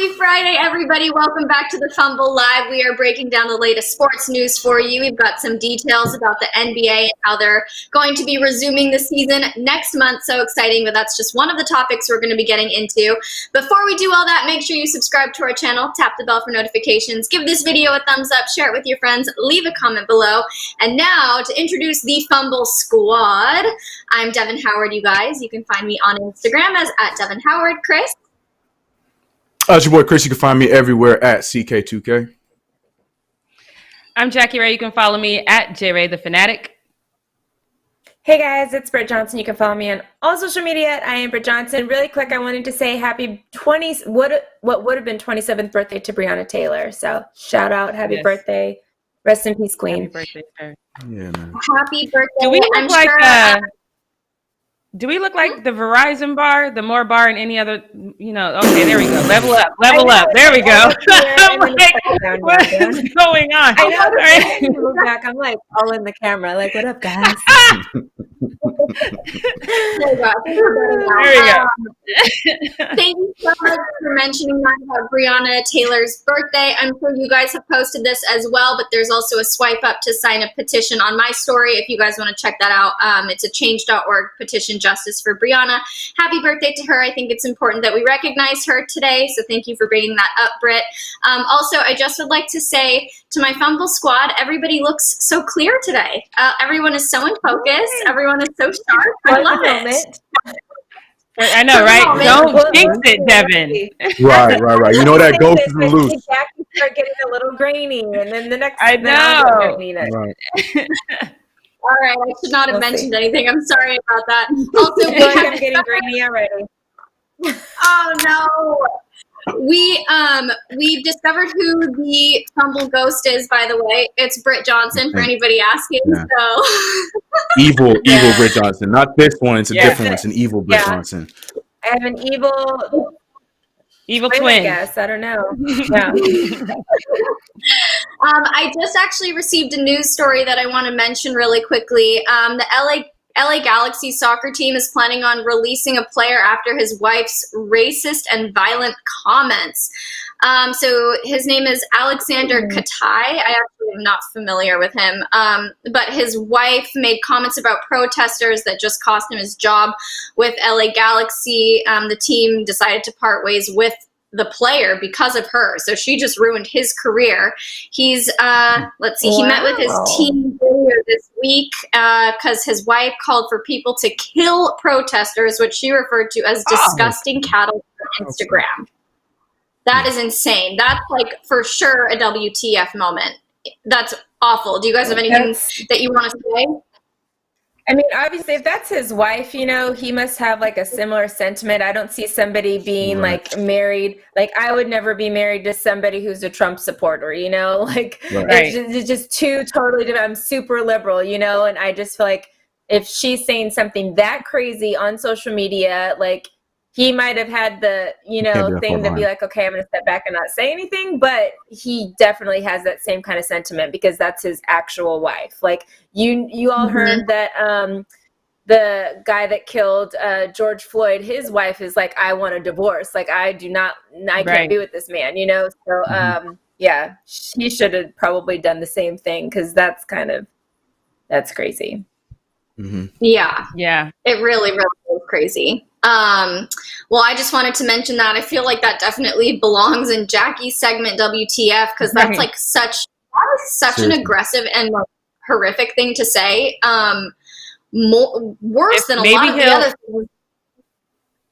Happy Friday, everybody. Welcome back to the Fumble Live. We are breaking down the latest sports news for you. We've got some details about the NBA and how they're going to be resuming the season next month. So exciting, but that's just one of the topics we're going to be getting into. Before we do all that, make sure you subscribe to our channel, tap the bell for notifications, give this video a thumbs up, share it with your friends, leave a comment below. And now to introduce the Fumble Squad, I'm Devin Howard, you guys. You can find me on Instagram as @Devin Howard. Chris? It's your boy Chris. You can find me everywhere at CK2K. I'm Jackie Ray. You can follow me at JRay the Fanatic. Hey guys, it's Britt Johnson. You can follow me on all social media at I am Britt Johnson. Really quick, I wanted to say happy what would have been 27th birthday to Breonna Taylor. So shout out, happy birthday, rest in peace, Queen. Happy birthday, sir. Yeah, man. Happy birthday! Do we look like the Verizon bar, the More bar, and any other? Okay, there we go. Level up. There we go. I'm like, what's going on? I know. Right? Look back, I'm like all in the camera. Like, what up, guys? There we go. Thank you so much for mentioning that about Breonna Taylor's birthday. I'm sure you guys have posted this as well, but there's also a swipe up to sign a petition on my story if you guys want to check that out. It's a change.org petition justice for Breonna. Happy birthday to her. I think it's important that we recognize her today, so thank you for bringing that up, Britt. Also, I just would like to say to my Fumble squad, everybody looks so clear today. Everyone is so in focus. Everyone is so sharp. I love it. I know, right? Don't jinx it, Devin. Right. You know that ghost is loose. Jackie start getting a little grainy, and then the next. I know. Right. All right, I should not have mentioned anything. I'm sorry about that. Also, I'm getting grainy already. Oh no. We've discovered who the Fumble ghost is, by the way. It's Britt Johnson, for anybody asking. Yeah. So evil Britt Johnson. Not this one, it's a different one. It's an evil Britt Johnson. I have an evil twin. I guess. I don't know. Yeah. I just actually received a news story that I want to mention really quickly. The LA Galaxy soccer team is planning on releasing a player after his wife's racist and violent comments. So his name is Alexander Katai. I actually am not familiar with him. But his wife made comments about protesters that just cost him his job with LA Galaxy. The team decided to part ways with the player because of her. So she just ruined his career. He's, he met with his team earlier this week because his wife called for people to kill protesters, which she referred to as disgusting cattle on Instagram. That is insane. That's like for sure a WTF moment. That's awful. Do you guys have anything that you want to say? I mean, obviously, if that's his wife, he must have like a similar sentiment. I don't see somebody being like married. Like, I would never be married to somebody who's a Trump supporter, It's just two totally different. I'm super liberal, and I just feel like if she's saying something that crazy on social media, like, he might have had the, thing to be like, okay, I'm going to step back and not say anything. But he definitely has that same kind of sentiment because that's his actual wife. Like, you all heard that the guy that killed George Floyd, his wife is like, I want a divorce. Like, I can't be with this man, So, he should have probably done the same thing because that's crazy. Mm-hmm. Yeah. It really, really is crazy. Well, I just wanted to mention that. I feel like that definitely belongs in Jackie's segment WTF because that's like such an aggressive and like, horrific thing to say. Worse than a lot of the other things.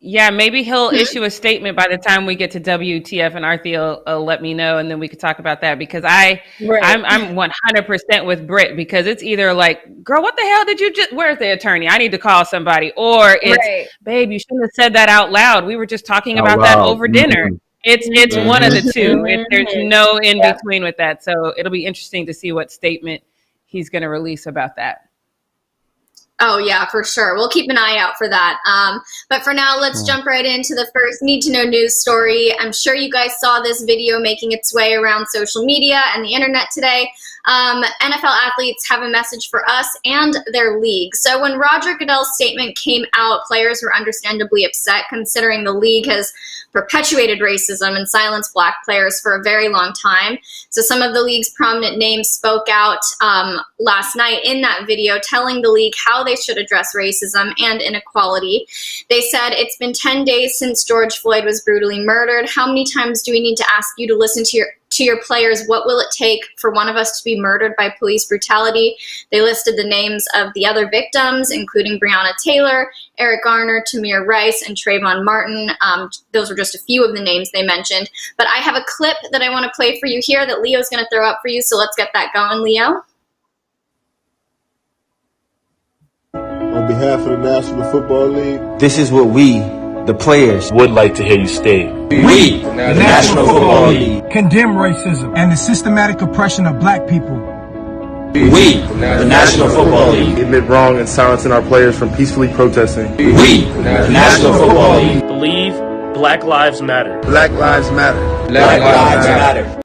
Yeah, maybe he'll issue a statement by the time we get to WTF, and Arthur will let me know, and then we could talk about that because I'm 100% with Britt because it's either like, girl, what the hell did you where's the attorney? I need to call somebody. Or it's, babe, you shouldn't have said that out loud. We were just talking about that over dinner. It's one of the two. There's no in between with that. So it'll be interesting to see what statement he's going to release about that. Oh, yeah, for sure. We'll keep an eye out for that. But for now, let's jump right into the first need-to-know news story. I'm sure you guys saw this video making its way around social media and the internet today. NFL athletes have a message for us and their league. So when Roger Goodell's statement came out, players were understandably upset, considering the league has perpetuated racism and silenced Black players for a very long time. So some of the league's prominent names spoke out last night in that video, telling the league how they should address racism and inequality. They said, "It's been 10 days since George Floyd was brutally murdered. How many times do we need to ask you to listen to your players? What will it take for one of us to be murdered by police brutality?" They listed the names of the other victims, including Breonna Taylor, Eric Garner, Tamir Rice, and Trayvon Martin. Those were just a few of the names they mentioned. But I have a clip that I want to play for you here that Leo's going to throw up for you. So let's get that going, Leo. On behalf of the National Football League, this is what we, the players, Would like to hear you state. we, the National Football League, condemn racism and the systematic oppression of Black people. we, the National Football League, Admit wrong and silencing our players from peacefully protesting. we, the National Football League, Believe Black Lives Matter. Black Lives Matter. Black Lives Matter.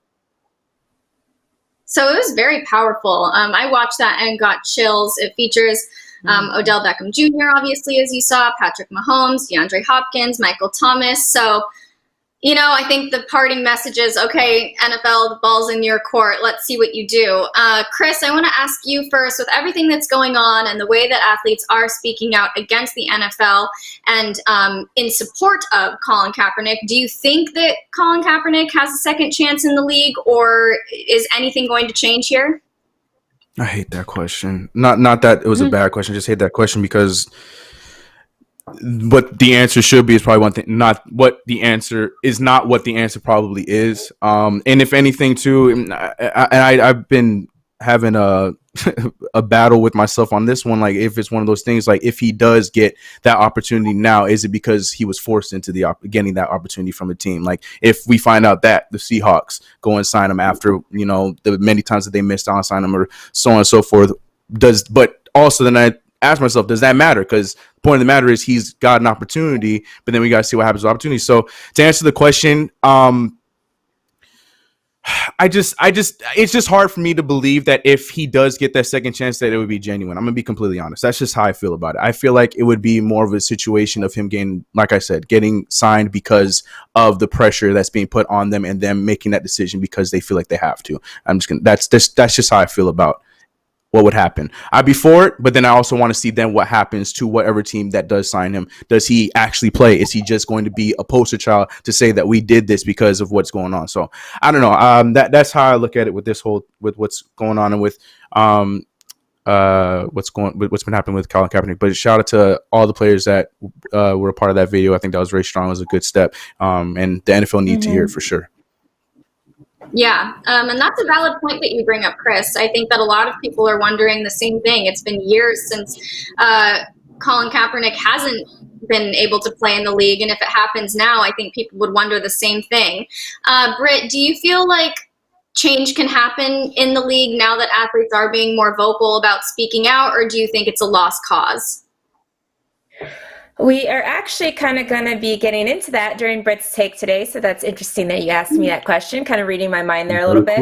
So it was very powerful. I watched that and got chills. It features Odell Beckham Jr., obviously, as you saw, Patrick Mahomes, DeAndre Hopkins, Michael Thomas. So, you know, I think the parting message is, okay, NFL, the ball's in your court. Let's see what you do. Chris, I want to ask you first, with everything that's going on and the way that athletes are speaking out against the NFL and in support of Colin Kaepernick, do you think that Colin Kaepernick has a second chance in the league, or is anything going to change here? I hate that question. Not that it was a bad question. I just hate that question because what the answer should be is probably one thing. Not what the answer is. Not what the answer probably is. And if anything, too, I've been having a battle with myself on this one. Like, if it's one of those things, like if he does get that opportunity now, is it because he was forced into getting that opportunity from a team? Like, if we find out that the Seahawks go and sign him after, you know, the many times that they missed on sign him or so on and so forth, but also then I ask myself, does that matter? Because the point of the matter is he's got an opportunity, but then we got to see what happens with opportunity. So to answer the question, it's just hard for me to believe that if he does get that second chance that it would be genuine. I'm gonna be completely honest. That's just how I feel about it. I feel like it would be more of a situation of him getting, like I said, getting signed because of the pressure that's being put on them and them making that decision because they feel like they have to. That's just how I feel about what would happen. I'd be for it, but then I also want to see then what happens to whatever team that does sign him. Does he actually play? Is he just going to be a poster child to say that we did this because of what's going on? So I don't know. That's how I look at it with this whole, with what's going on and with what's been happening with Colin Kaepernick. But shout out to all the players that were a part of that video. I think that was very strong. It was a good step. And the NFL need to hear it for sure. Yeah, and that's a valid point that you bring up, Chris. I think that a lot of people are wondering the same thing. It's been years since Colin Kaepernick hasn't been able to play in the league, and if it happens now, I think people would wonder the same thing. Britt, do you feel like change can happen in the league now that athletes are being more vocal about speaking out, or do you think it's a lost cause? We are actually kind of going to be getting into that during Fritz Take today, so that's interesting that you asked me that question, kind of reading my mind there a little bit.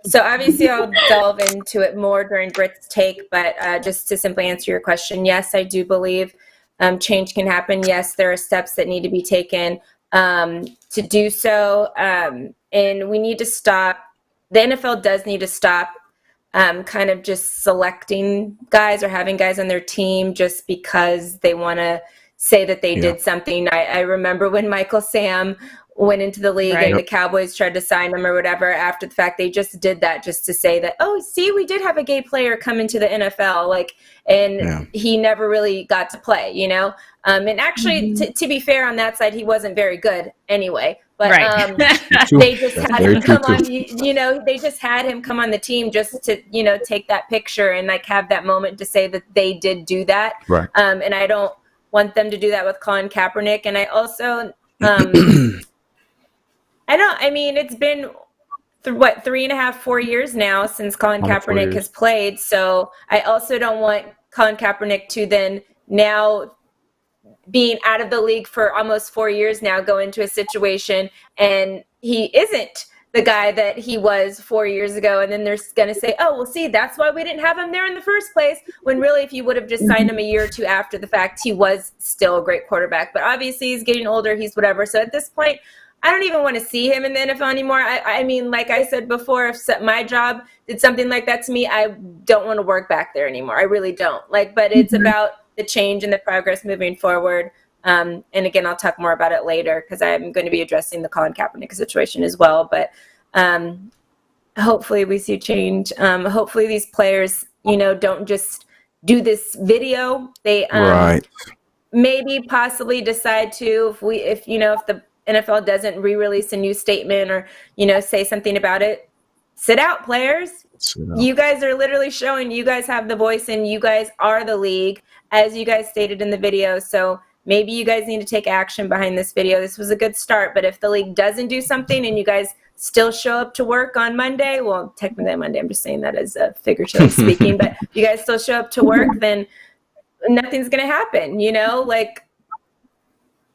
So obviously I'll delve into it more during Fritz Take, but just to simply answer your question, yes, I do believe change can happen. Yes, there are steps that need to be taken to do so, and we need to stop. The NFL does need to stop kind of just selecting guys or having guys on their team just because they want to say that they did something. I remember when Michael Sam went into the league and the Cowboys tried to sign him or whatever after the fact. They just did that just to say that, oh, see, we did have a gay player come into the NFL, and he never really got to play, you know? And actually, to be fair on that side, he wasn't very good anyway. But they just had him come on, you know, they just had him come on the team just to, you know, take that picture and like have that moment to say that they did do that. Right. And I don't want them to do that with Colin Kaepernick. And I also, it's been 3.5, 4 years now since Colin Kaepernick has played. So I also don't want Colin Kaepernick to then now, being out of the league for almost 4 years now, go into a situation and he isn't the guy that he was 4 years ago. And then they're going to say, oh, well, see, that's why we didn't have him there in the first place. When really, if you would have just signed him a year or two after the fact, he was still a great quarterback. But obviously he's getting older. He's whatever. So at this point, I don't even want to see him in the NFL anymore. I mean, like I said before, if my job did something like that to me, I don't want to work back there anymore. I really don't. But it's about the change and the progress moving forward. And again, I'll talk more about it later because I'm going to be addressing the Colin Kaepernick situation as well. But hopefully we see change. Hopefully these players, don't just do this video. They maybe possibly decide to, if the NFL doesn't re-release a new statement or, say something about it, sit out, players. You guys are literally showing you guys have the voice and you guys are the league, as you guys stated in the video. So maybe you guys need to take action behind this video. This was a good start, but if the league doesn't do something and you guys still show up to work on Monday, well, technically Monday, I'm just saying that as a figuratively speaking, but you guys still show up to work, then nothing's going to happen,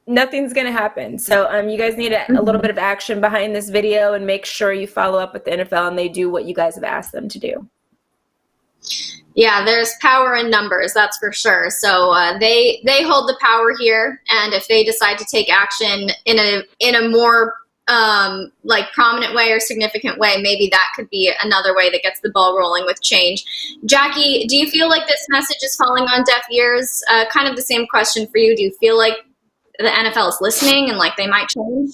nothing's going to happen. So you guys need a little bit of action behind this video and make sure you follow up with the NFL and they do what you guys have asked them to do. Yeah, there's power in numbers, that's for sure. So they hold the power here, and if they decide to take action in a more prominent way or significant way, maybe that could be another way that gets the ball rolling with change. Jackie, do you feel like this message is falling on deaf ears? Kind of the same question for you. Do you feel like the NFL is listening and they might change?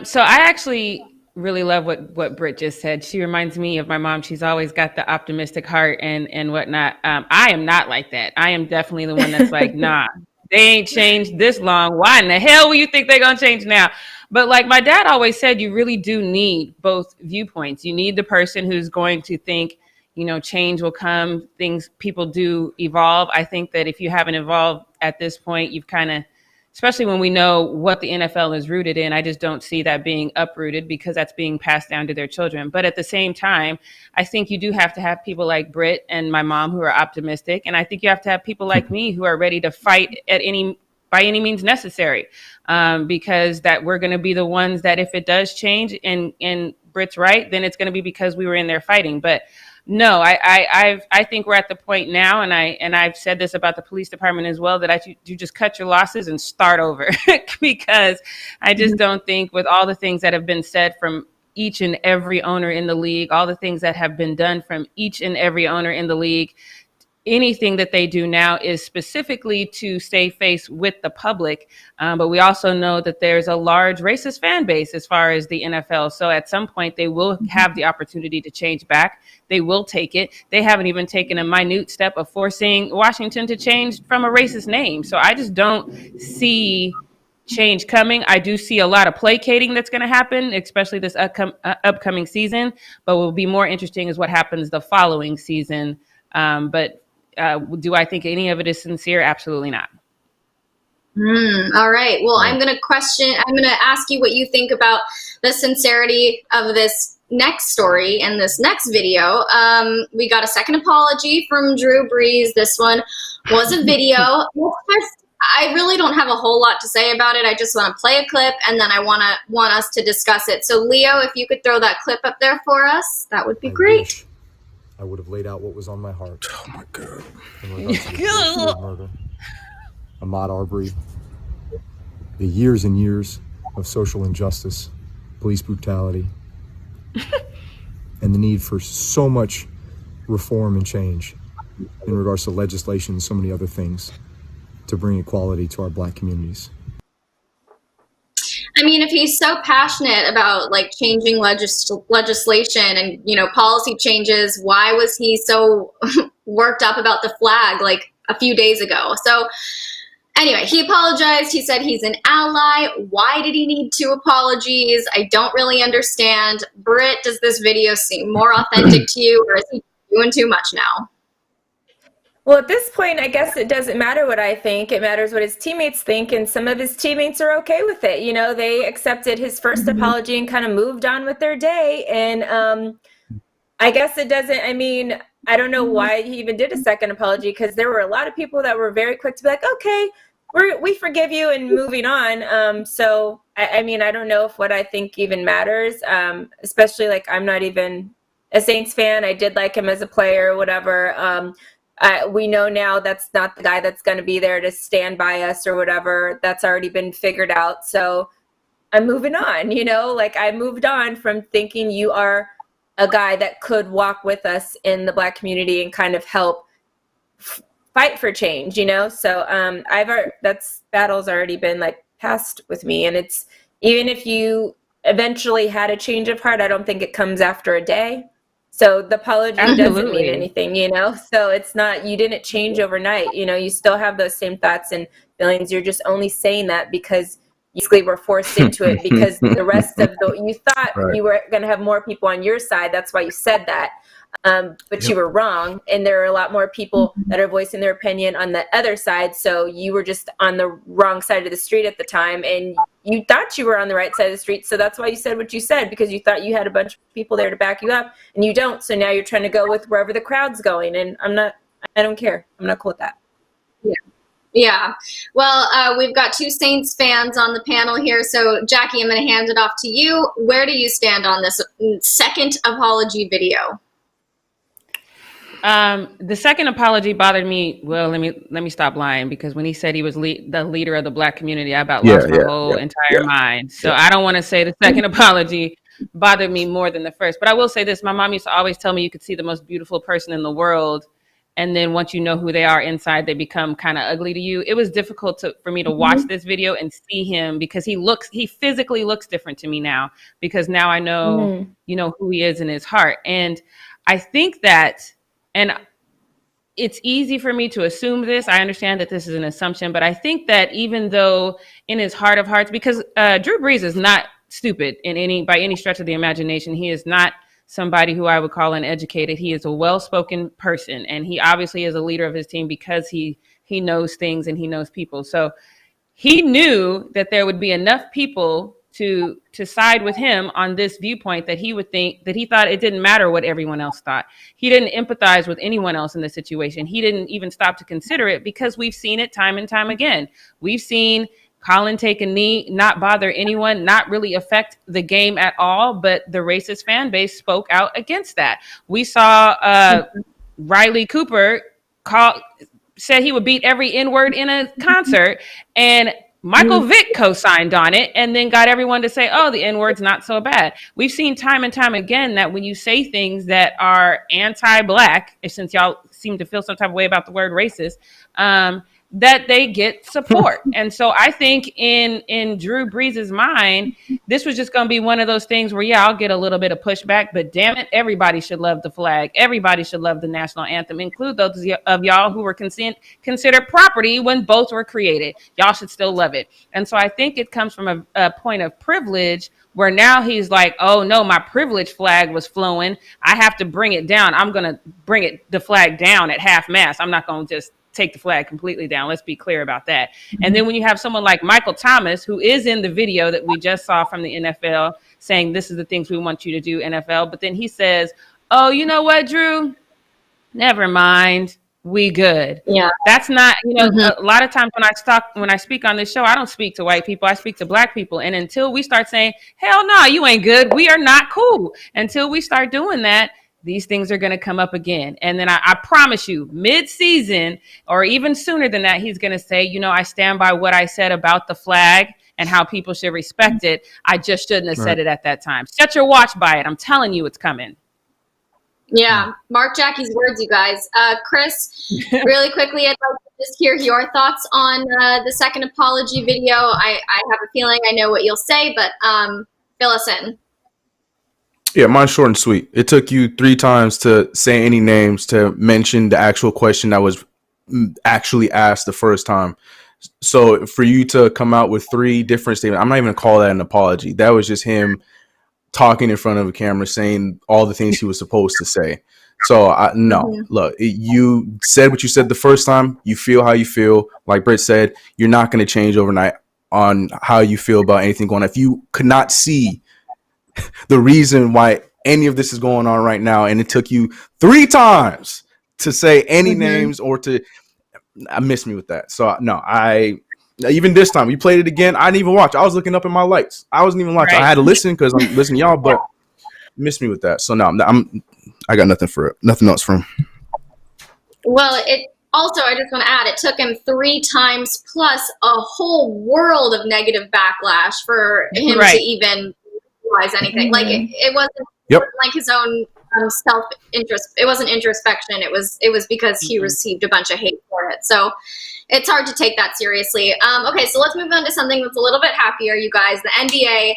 So I actually really love what Britt just said. She reminds me of my mom. She's always got the optimistic heart and whatnot. I am not like that. I am definitely the one that's like, nah, they ain't changed this long. Why in the hell will you think they're going to change now? But my dad always said, you really do need both viewpoints. You need the person who's going to think, change will come. People do evolve. I think that if you haven't evolved at this point, you've kind of, especially when we know what the NFL is rooted in, I just don't see that being uprooted because that's being passed down to their children. But at the same time, I think you do have to have people like Britt and my mom who are optimistic. And I think you have to have people like me who are ready to fight by any means necessary, because that we're going to be the ones that if it does change and Britt's right, then it's going to be because we were in there fighting. But no, I think we're at the point now, and I've said this about the police department as well, that you just cut your losses and start over because I just don't think with all the things that have been said from each and every owner in the league, all the things that have been done from each and every owner in the league, anything that they do now is specifically to save face with the public. But we also know that there's a large racist fan base as far as the NFL. So at some point they will have the opportunity to change back. They will take it. They haven't even taken a minute step of forcing Washington to change from a racist name. So I just don't see change coming. I do see a lot of placating that's going to happen, especially this upcoming season. But what will be more interesting is what happens the following season. Do I think any of it is sincere? Absolutely not. All right. Well, I'm going to ask you what you think about the sincerity of this next story and this next video. We got a second apology from Drew Brees. This one was a video. I really don't have a whole lot to say about it. I just want to play a clip and then I want us to discuss it. So Leo, if you could throw that clip up there for us, that would be great. I would have laid out what was on my heart. Oh my God. Murder. Ahmaud Arbery. The years and years of social injustice, police brutality, and the need for so much reform and change in regards to legislation and so many other things to bring equality to our Black communities. I mean, if he's so passionate about changing legislation and, policy changes, why was he so worked up about the flag a few days ago? So anyway, he apologized. He said he's an ally. Why did he need two apologies? I don't really understand. Britt, does this video seem more authentic to you, or is he doing too much now? Well, at this point, I guess it doesn't matter what I think. It matters what his teammates think, and some of his teammates are okay with it. They accepted his first apology and kind of moved on with their day. And I guess it doesn't, I don't know why he even did a second apology, because there were a lot of people that were very quick to be like, okay, we forgive you and moving on. So I mean, I don't know if what I think even matters, especially like I'm not even a Saints fan. I did like him as a player or whatever. We know now that's not the guy that's going to be there to stand by us or whatever. That's already been figured out. So I'm moving on, like I moved on from thinking you are a guy that could walk with us in the Black community and kind of help fight for change, So that's battle's already been like past with me. And it's, even if you eventually had a change of heart, I don't think it comes after a day. So the apology doesn't mean anything, So it's not, you didn't change overnight, you still have those same thoughts and feelings. You're just only saying that because basically were forced into it because the rest of you thought you were going to have more people on your side. That's why you said that. But you were wrong. And there are a lot more people that are voicing their opinion on the other side. So you were just on the wrong side of the street at the time. And you thought you were on the right side of the street. So that's why you said what you said, because you thought you had a bunch of people there to back you up and you don't. So now you're trying to go with wherever the crowd's going. And I don't care. I'm not cool with that. Yeah. Well, we've got two Saints fans on the panel here. So, Jackie, I'm going to hand it off to you. Where do you stand on this second apology video? The second apology bothered me. Well, let me stop lying, because when he said he was the leader of the Black community, I about lost my whole entire mind. So I don't want to say the second apology bothered me more than the first. But I will say this. My mom used to always tell me you could see the most beautiful person in the world, and then once you know who they are inside, they become kind of ugly to you. It was difficult for me to watch this video and see him, because he physically looks different to me now, because now I know, who he is in his heart. And I think that, and it's easy for me to assume this. I understand that this is an assumption, but I think that even though in his heart of hearts, because Drew Brees is not stupid by any stretch of the imagination. He is not somebody who I would call uneducated. He is a well-spoken person, and he obviously is a leader of his team because he knows things and he knows people. So he knew that there would be enough people to side with him on this viewpoint that he would think that he thought it didn't matter what everyone else thought. He didn't empathize with anyone else in the situation. He didn't even stop to consider it, because we've seen it time and time again. We've seen Colin take a knee, not bother anyone, not really affect the game at all, but the racist fan base spoke out against that. We saw Riley Cooper said he would beat every N-word in a concert, and Michael Vick co-signed on it and then got everyone to say, oh, the N-word's not so bad. We've seen time and time again that when you say things that are anti-Black, since y'all seem to feel some type of way about the word racist, that they get support. And so I think in Drew Brees' mind, this was just going to be one of those things where, I'll get a little bit of pushback, but damn it, everybody should love the flag. Everybody should love the national anthem, include those of y'all who were considered property when both were created. Y'all should still love it. And so I think it comes from a point of privilege, where now he's like, oh no, my privilege flag was flowing. I have to bring it down. I'm going to bring the flag down at half mast. I'm not going to just take the flag completely down. Let's be clear about that. And then when you have someone like Michael Thomas, who is in the video that we just saw from the NFL, saying this is the things we want you to do, NFL, but then he says, oh, you know what, Drew? Never mind. We good. Yeah. That's not, a lot of times when I speak on this show, I don't speak to white people. I speak to Black people. And until we start saying, hell no, you ain't good, we are not cool. Until we start doing that, these things are going to come up again. And then I promise you, mid-season or even sooner than that, he's going to say, I stand by what I said about the flag and how people should respect it. I just shouldn't have said it at that time. Set your watch by it. I'm telling you, it's coming. Yeah. Mark Jackie's words, you guys. Chris, really quickly, I'd like to just hear your thoughts on the second apology video. I have a feeling I know what you'll say, but fill us in. Yeah, mine's short and sweet. It took you 3 times to say any names to mention the actual question that was actually asked the first time. So for you to come out with 3 different statements, I'm not even going to call that an apology. That was just him talking in front of a camera, saying all the things he was supposed to say. So no, look, you said what you said the first time. You feel how you feel. Like Britt said, you're not going to change overnight on how you feel about anything going on. If you could not see the reason why any of this is going on right now, and it took you 3 times to say any names or to miss me with that. So no, Even this time, we played it again. I didn't even watch. I was looking up at my lights. I wasn't even watching. Right. I had to listen because I'm listening to y'all, but missed me with that. So no, I got nothing else for him. Well, it also, I just want to add, it took him 3 times plus a whole world of negative backlash for him to even realize anything. Like it wasn't like his own self-interest. It wasn't introspection. It was because he received a bunch of hate for it. So it's hard to take that seriously. Okay, so let's move on to something that's a little bit happier, you guys. The NBA.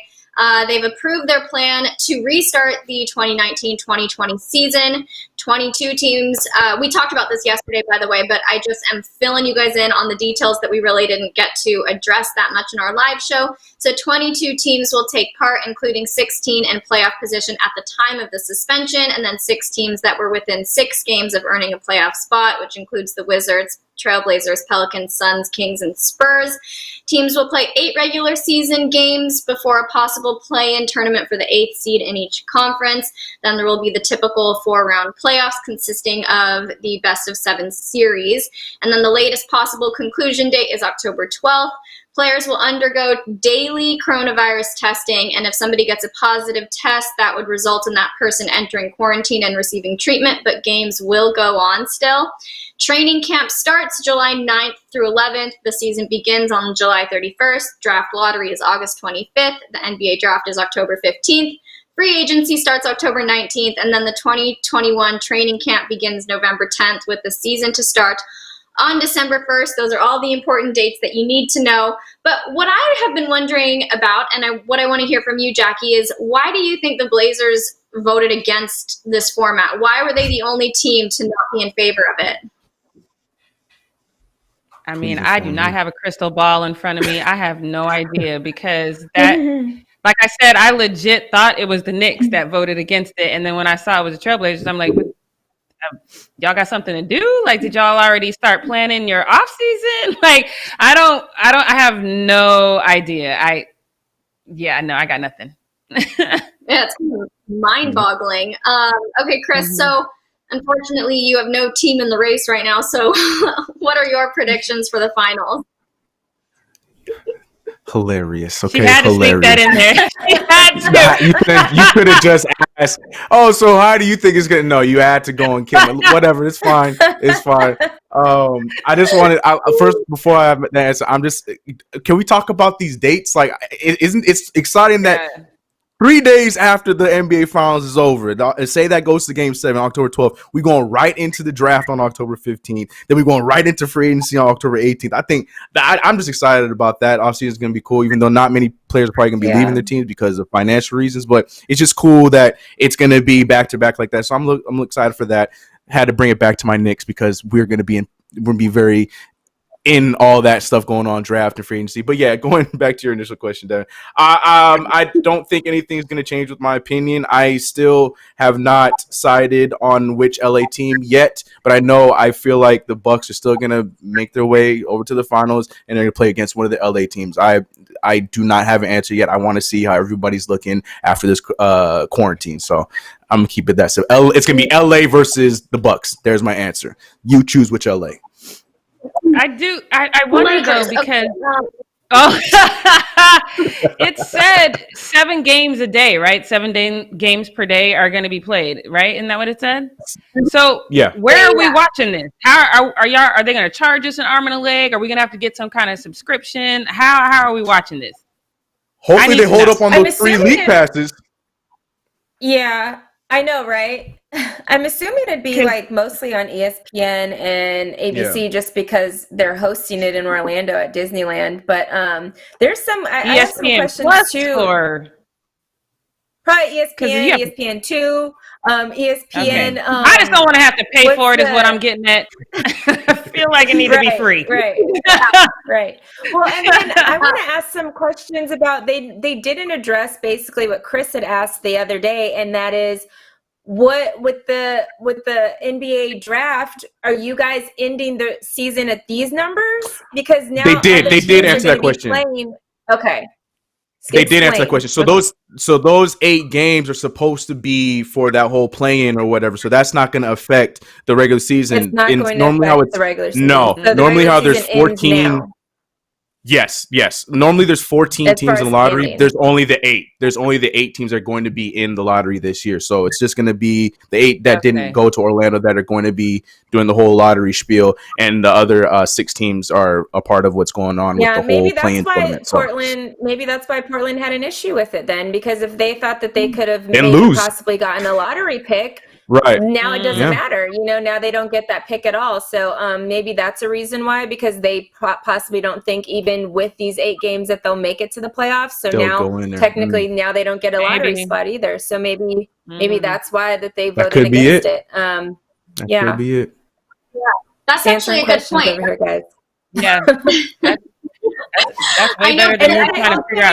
They've approved their plan to restart the 2019-2020 season. 22 teams. We talked about this yesterday, by the way, but I just am filling you guys in on the details that we really didn't get to address that much in our live show. So 22 teams will take part, including 16 in playoff position at the time of the suspension, and then 6 teams that were within 6 games of earning a playoff spot, which includes the Wizards, Trailblazers, Pelicans, Suns, Kings, and Spurs. Teams will play 8 regular season games before a possible play-in tournament for the 8th seed in each conference. Then there will be the typical 4-round playoffs consisting of the best-of-7 series. And then the latest possible conclusion date is October 12th. Players will undergo daily coronavirus testing, and if somebody gets a positive test, that would result in that person entering quarantine and receiving treatment, but games will go on still. Training camp starts July 9th through 11th. The season begins on July 31st. Draft lottery is August 25th. The NBA draft is October 15th. Free agency starts October 19th, and then the 2021 training camp begins November 10th with the season to start on December 1st. Those are all the important dates that you need to know. But what I have been wondering about, and what I want to hear from you, Jackie, is why do you think the Blazers voted against this format? Why were they the only team to not be in favor of it? I mean, I do not have a crystal ball in front of me. I have no idea because that, like I said, I legit thought it was the Knicks that voted against it. And then when I saw it was the Trailblazers, I'm like, y'all got something to do? Like, did y'all already start planning your off season? Like, I have no idea. I got nothing. Yeah, it's kind of mind-boggling. Okay, Chris, so unfortunately you have no team in the race right now, so what are your predictions for the finals? Hilarious. Okay, she had to hilarious. sneak that in there. She had to. You could have just asked, oh, so how do you think it's gonna? No, you had to go and kill it. Whatever, it's fine. It's fine. I just wanted first before I have the answer. Can we talk about these dates? Like, it's exciting that 3 days after the NBA Finals is over, say that goes to Game 7, October 12th, we're going right into the draft on October 15th. Then we're going right into free agency on October 18th. I think I'm just excited about that. Offseason is going to be cool, even though not many players are probably going to be leaving their teams because of financial reasons. But it's just cool that it's going to be back-to-back like that. So I'm excited for that. Had to bring it back to my Knicks because we're going to be very in all that stuff going on, draft and free agency. But yeah, going back to your initial question, Devin, I don't think anything's going to change with my opinion. I still have not decided on which LA team yet, but I feel like the Bucks are still going to make their way over to the finals and they're going to play against one of the LA teams. I do not have an answer yet. I want to see how everybody's looking after this quarantine. So I'm going to keep it that simple. It's going to be LA versus the Bucks. There's my answer. You choose which LA. I wonder though, because it said 7 games a day, right? 7 games per day are going to be played, right? Isn't that what it said? So where are we watching this? How are they going to charge us an arm and a leg? Are we going to have to get some kind of subscription? How are we watching this? Hopefully they hold up on those 3 league passes. Yeah, I know, right? I'm assuming it'd be like mostly on ESPN and ABC just because they're hosting it in Orlando at Disneyland. But there's some I have some questions Plus too. Or probably ESPN, ESPN2, ESPN. Okay. I just don't want to have to pay for it. Is what I'm getting at. I feel like it needs to be free. Right. Right. Well, and then I want to ask some questions about they didn't address basically what Chris had asked the other day, and that is, what with the NBA draft, are you guys ending the season at these numbers? Because now they did answer that question. Okay. They did answer that question. So those 8 games are supposed to be for that whole play-in or whatever. So that's not going to affect the regular season. It's not going to affect the regular season. No, So normally how there's 14. Yes. Normally there's 14 As teams far in the as lottery. standing. There's only the 8. There's only the 8 teams that are going to be in the lottery this year. So it's just going to be the 8 that didn't go to Orlando that are going to be doing the whole lottery spiel, and the other 6 teams are a part of what's going on with the whole playing tournament. Maybe that's why Portland had an issue with it then, because if they thought that they could have possibly gotten a lottery pick, right now it doesn't matter. Now they don't get that pick at all. So maybe that's a reason why, because they possibly don't think even with these 8 games that they'll make it to the playoffs. So now technically now they don't get a lottery spot either. So maybe that's why that they voted against it. That could be it. Yeah, that's actually a good point. Over here, guys. Yeah. That's way better than me trying to figure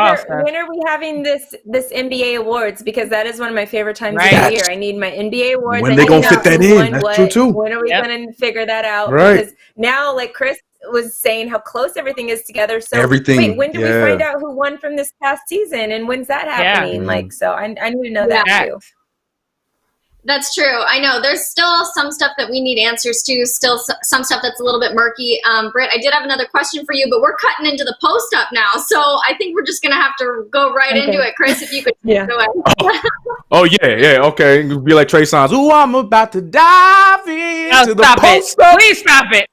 out when are we having this NBA awards, because that is one of my favorite times of the year. I need my NBA awards. When they gonna fit that in? That's true too. When are we gonna figure that out? Right. Because now, like Chris was saying, how close everything is together. So everything. When do we find out who won from this past season, and when's that happening? Yeah. Like, so I need to know that too. That's true. I know there's still some stuff that we need answers to, still some stuff that's a little bit murky. Britt, I did have another question for you, but we're cutting into the post up now. So I think we're just going to have to go right into it. Chris, if you could take it away. Yeah. Okay. Be like Trey Songz. Ooh, I'm about to dive into the post up. Please stop it.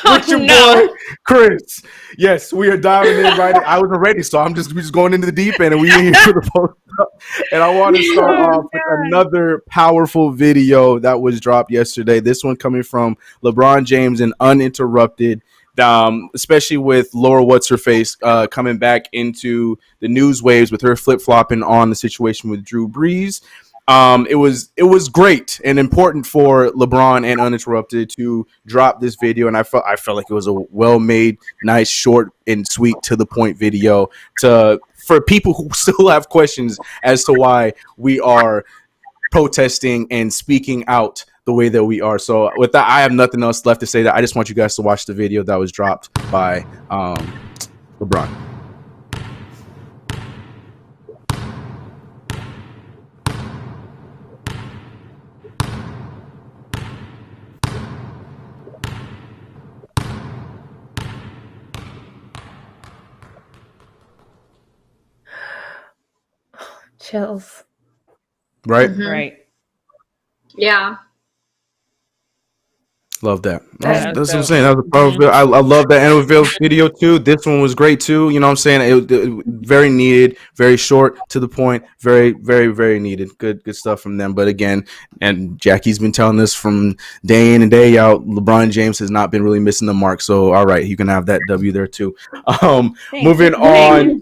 With your boy, Chris. Yes, we are diving in right. I wasn't ready, so we're just going into the deep end, and we in here for the post up. And I want to start off with another powerful video that was dropped yesterday. This one coming from LeBron James and Uninterrupted, especially with Laura What's-Her-Face coming back into the news waves with her flip-flopping on the situation with Drew Brees. It was great and important for LeBron and Uninterrupted to drop this video, and I felt like it was a well-made, nice, short and sweet, to the point video for people who still have questions as to why we are protesting and speaking out the way that we are. So with that, I have nothing else left to say. That I just want you guys to watch the video that was dropped by LeBron. Chills. Right? Mm-hmm. Right. Yeah. Love that. That's what I'm saying. That was a powerful. I love that Annabelle video too. This one was great too. You know what I'm saying? It very needed, very short, to the point, very, very, very needed. Good stuff from them. But again, and Jackie's been telling us from day in and day out, LeBron James has not been really missing the mark. So all right, you can have that W there too. Moving on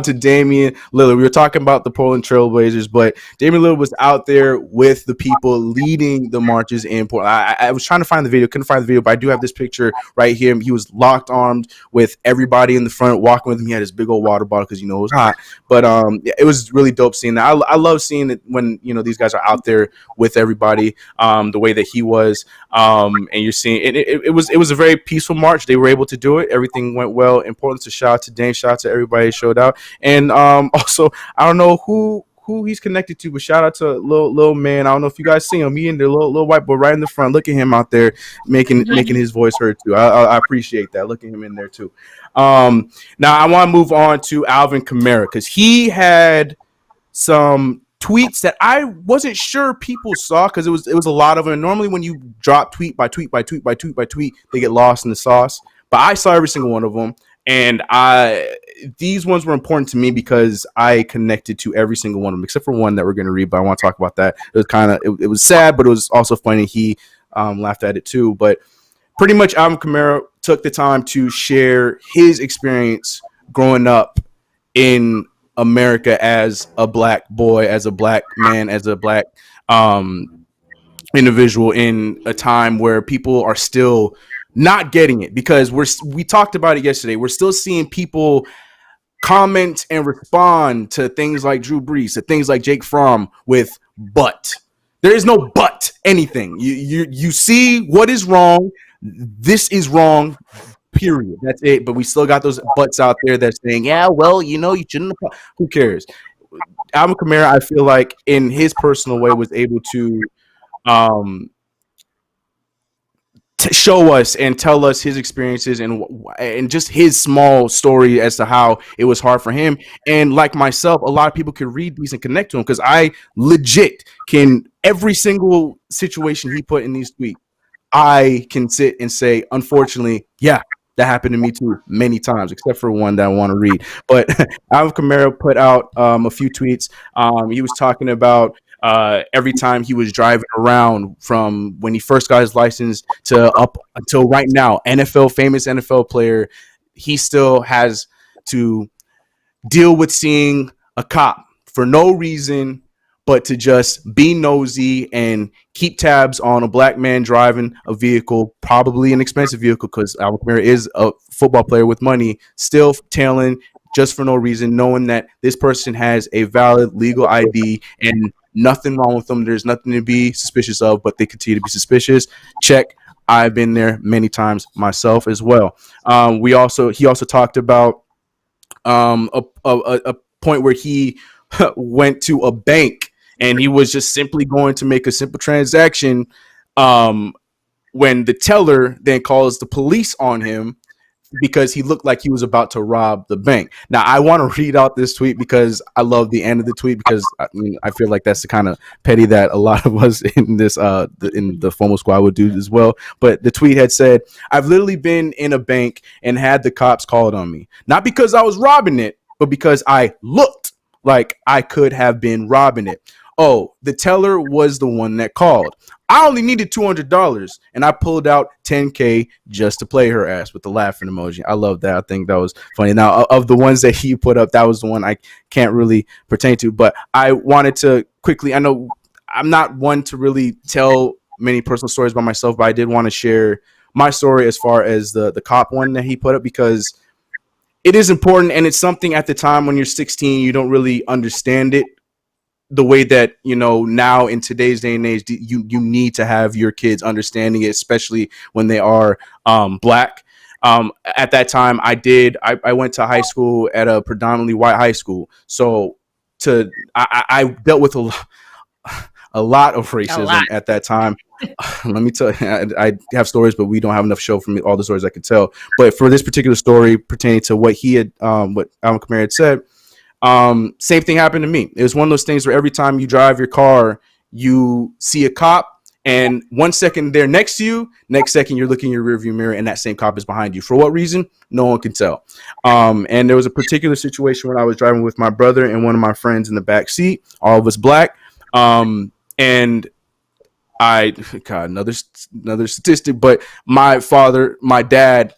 to Damian Lillard. We were talking about the Portland Trailblazers, but Damian Lillard was out there with the people leading the marches in Portland. I was trying to find the video, couldn't find the video, but I do have this picture right here. He was locked armed with everybody in the front, walking with him. He had his big old water bottle because, it was hot. But it was really dope seeing that. I love seeing it when, these guys are out there with everybody the way that he was. And you're seeing it was a very peaceful march. They were able to do it. Everything went well in Portland. So shout out to Dame, shout out to everybody that showed out. And also, I don't know who he's connected to, but shout out to little man. I don't know if you guys see him. He and the little white boy right in the front. Look at him out there making his voice heard too. I appreciate that. Look at him in there too. Now I want to move on to Alvin Kamara, because he had some tweets that I wasn't sure people saw, because it was a lot of them. Normally when you drop tweet by tweet by tweet by tweet by tweet, they get lost in the sauce. But I saw every single one of them. And these ones were important to me because I connected to every single one of them, except for one that we're going to read, but I want to talk about that. It was it was sad, but it was also funny. He laughed at it too. But pretty much Alvin Kamara took the time to share his experience growing up in America as a black boy, as a black man, as a black individual in a time where people are still not getting it, because we talked about it yesterday. We're still seeing people comment and respond to things like Drew Brees, to things like Jake Fromm with "but." There is no "but" anything. You see what is wrong. This is wrong. Period. That's it. But we still got those "buts" out there that's saying, "Yeah, well, you shouldn't." Who cares? Alvin Kamara, I feel like, in his personal way, was able to show us and tell us his experiences and just his small story as to how it was hard for him. And like myself, a lot of people can read these and connect to him, because I legit can, every single situation he put in these tweets, I can sit and say, unfortunately, yeah, that happened to me too many times, except for one that I want to read. But Alvin Kamara put out a few tweets. He was talking about every time he was driving around, from when he first got his license to up until right now, famous NFL player, he still has to deal with seeing a cop for no reason but to just be nosy and keep tabs on a black man driving a vehicle, probably an expensive vehicle, because Alvin Kamara is a football player with money, still tailing just for no reason, knowing that this person has a valid legal ID and nothing wrong with them. There's nothing to be suspicious of, but they continue to be suspicious. Check. I've been there many times myself as well. He also talked about a point where he went to a bank and he was just simply going to make a simple transaction, when the teller then calls the police on him because he looked like he was about to rob the bank. Now, I want to read out this tweet because I love the end of the tweet, because I feel like that's the kind of petty that a lot of us in this in the Fumble squad would do as well. But the tweet had said, "I've literally been in a bank and had the cops called on me, not because I was robbing it, but because I looked like I could have been robbing it. Oh, the teller was the one that called. I only needed $200 and I pulled out $10K just to play her ass," with the laughing emoji. I love that. I think that was funny. Now, of the ones that he put up, that was the one I can't really pertain to, but I wanted to quickly, I know I'm not one to really tell many personal stories by myself, but I did want to share my story as far as the cop one that he put up, because it is important, and it's something at the time when you're 16, you don't really understand it the way that, now in today's day and age, you need to have your kids understanding it, especially when they are black. At that time, I went to high school at a predominantly white high school. So I dealt with a lot of racism at that time. Let me tell you, I have stories, but we don't have enough show for me, all the stories I could tell. But for this particular story pertaining to what he had, what Alvin Kamara had said, same thing happened to me. It was one of those things where every time you drive your car, you see a cop, and 1 second they're next to you, next second you're looking in your rearview mirror and that same cop is behind you. For what reason? No one can tell. And there was a particular situation when I was driving with my brother and one of my friends in the back seat, all of us black. And another statistic, but my dad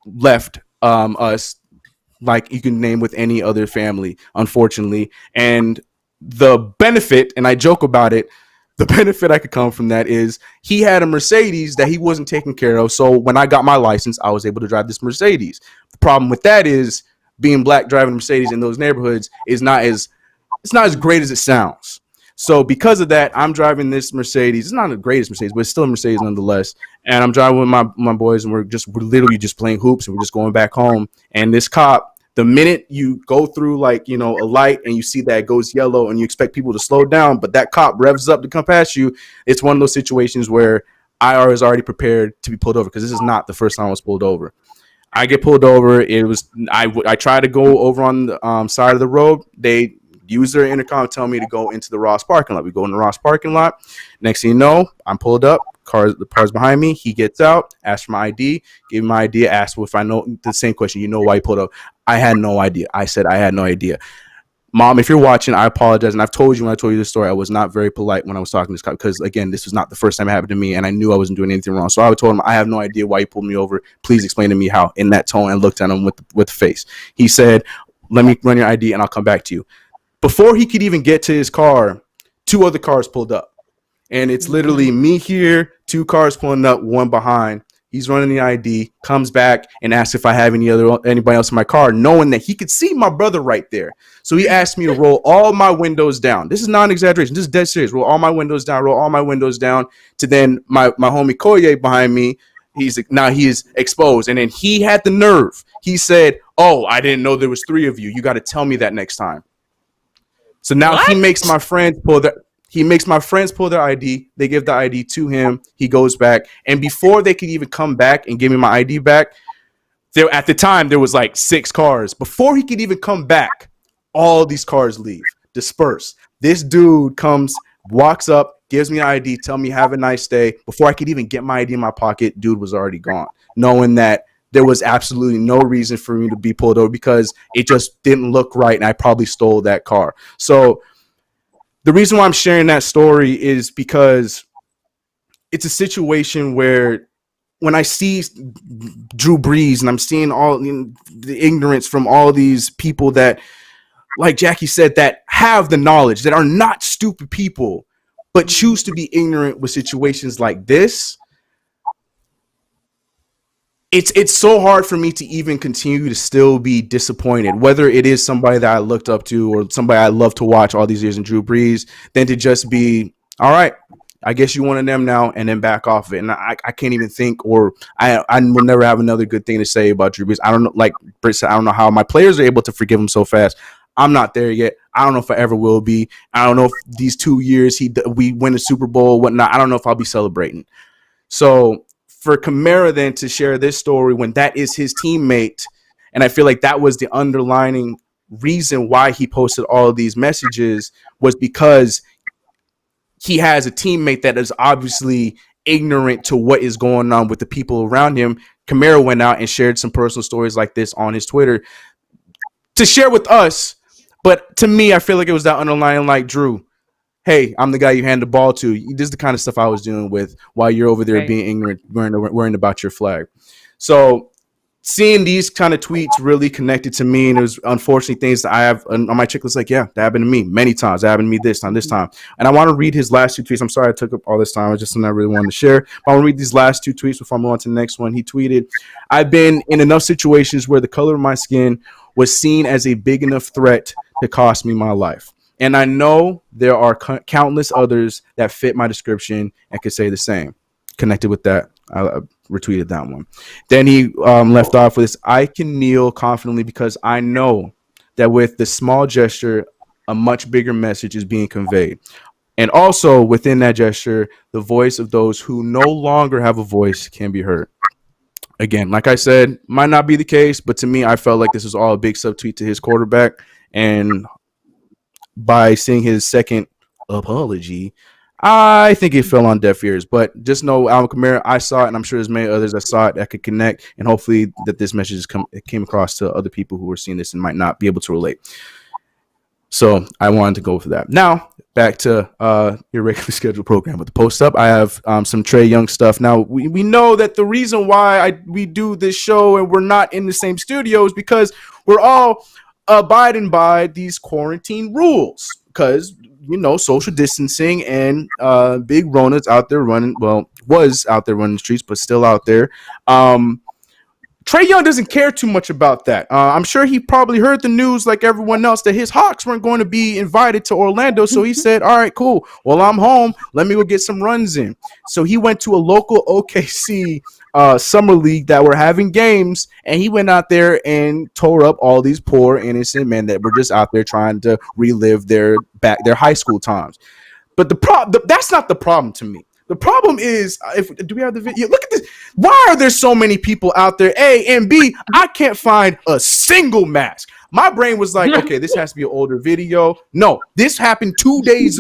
left us, like you can name with any other family, unfortunately. And the benefit, and I joke about it, the benefit I could come from that is he had a Mercedes that he wasn't taking care of. So when I got my license, I was able to drive this Mercedes. The problem with that is being black driving a Mercedes in those neighborhoods is not as great as it sounds. So because of that, I'm driving this Mercedes. It's not the greatest Mercedes, but it's still a Mercedes nonetheless. And I'm driving with my boys, and we're literally just playing hoops, and we're just going back home. And this cop, the minute you go through a light and you see that it goes yellow and you expect people to slow down, but that cop revs up to come past you, it's one of those situations where I was already prepared to be pulled over, because this is not the first time I was pulled over. I get pulled over. I try to go over on the side of the road. They use their intercom, tell me to go into the Ross parking lot. We go in the Ross parking lot. Next thing you know, I'm pulled up. The car's behind me. He gets out, asks for my ID, give him my ID, asks if I know, the same question. You know why you pulled up? I had no idea. I said I had no idea. Mom, if you're watching, I apologize. And I've told you when I told you this story, I was not very polite when I was talking to this cop, because, again, this was not the first time it happened to me, and I knew I wasn't doing anything wrong. So I told him, I have no idea why you pulled me over. Please explain to me how, in that tone, and looked at him with the face. He said, let me run your ID, and I'll come back to you. Before he could even get to his car, 2 other cars pulled up. And it's literally me here, 2 cars pulling up, one behind. He's running the ID, comes back and asks if I have anybody else in my car, knowing that he could see my brother right there. So he asked me to roll all my windows down. This is not an exaggeration. This is dead serious. Roll all my windows down, to then my homie Koye behind me. He is exposed. And then he had the nerve. He said, "Oh, I didn't know there was 3 of you. You got to tell me that next time." So now He makes my friends pull that. He makes my friends pull their ID. They give the ID to him. He goes back. And before they could even come back and give me my ID back, at the time, there was like 6 cars. Before he could even come back, all these cars leave, disperse. This dude comes, walks up, gives me an ID, tell me have a nice day. Before I could even get my ID in my pocket, dude was already gone, knowing that there was absolutely no reason for me to be pulled over because it just didn't look right, and I probably stole that car. So the reason why I'm sharing that story is because it's a situation where when I see Drew Brees and I'm seeing all the ignorance from all these people that, like Jackie said, that have the knowledge, that are not stupid people, but choose to be ignorant with situations like this, it's so hard for me to even continue to still be disappointed, whether it is somebody that I looked up to or somebody I love to watch all these years in Drew Brees, than to just be, all right, I guess you one of them now, and then back off of it. And I can't even think, or I will never have another good thing to say about Drew Brees. I don't know, like Britt said, I don't know how my players are able to forgive him so fast. I'm not there yet. I don't know if I ever will be. I don't know if these 2 years we win a Super Bowl, whatnot. I don't know if I'll be celebrating. So for Kamara then to share this story when that is his teammate, and I feel like that was the underlining reason why he posted all of these messages, was because he has a teammate that is obviously ignorant to what is going on with the people around him. Kamara went out and shared some personal stories like this on his Twitter to share with us. But to me, I feel like it was that underlying, like, Drew, hey, I'm the guy you hand the ball to. This is the kind of stuff I was dealing with while you're over there being ignorant, worrying about your flag. So seeing these kind of tweets really connected to me, and it was unfortunately things that I have on my checklist. Like, yeah, that happened to me many times. That happened to me this time. And I want to read his last 2 tweets. I'm sorry I took up all this time. It's just something I really wanted to share. But I want to read these last 2 tweets before I move on to the next one. He tweeted, I've been in enough situations where the color of my skin was seen as a big enough threat to cost me my life. And I know there are countless others that fit my description and could say the same. Connected with that, I retweeted that one. Then he left off with this: I can kneel confidently because I know that with the small gesture, a much bigger message is being conveyed. And also within that gesture, the voice of those who no longer have a voice can be heard. Again, like I said, might not be the case, but to me, I felt like this was all a big subtweet to his quarterback. And by seeing his second apology, I think it fell on deaf ears. But just know, Alvin Kamara, I saw it, and I'm sure there's many others that saw it that could connect, and hopefully that this message came across to other people who are seeing this and might not be able to relate. So I wanted to go for that. Now, back to your regularly scheduled program with the post up. I have some Trey Young stuff. Now, we know that the reason why we do this show and we're not in the same studio is because we're all abiding by these quarantine rules, because social distancing, and Big Rona's out there running, was out there running the streets, but still out there. Trey Young doesn't care too much about that. I'm sure he probably heard the news like everyone else that his Hawks weren't going to be invited to Orlando. So he said, all right, cool. Well, I'm home. Let me go get some runs in. So he went to a local OKC summer league that were having games, and he went out there and tore up all these poor innocent men that were just out there trying to relive their high school times. But that's not the problem to me. The problem is, do we have the video? Look at this. Why are there so many people out there? A, and B, I can't find a single mask. My brain was like, okay, this has to be an older video. No, this happened 2 nights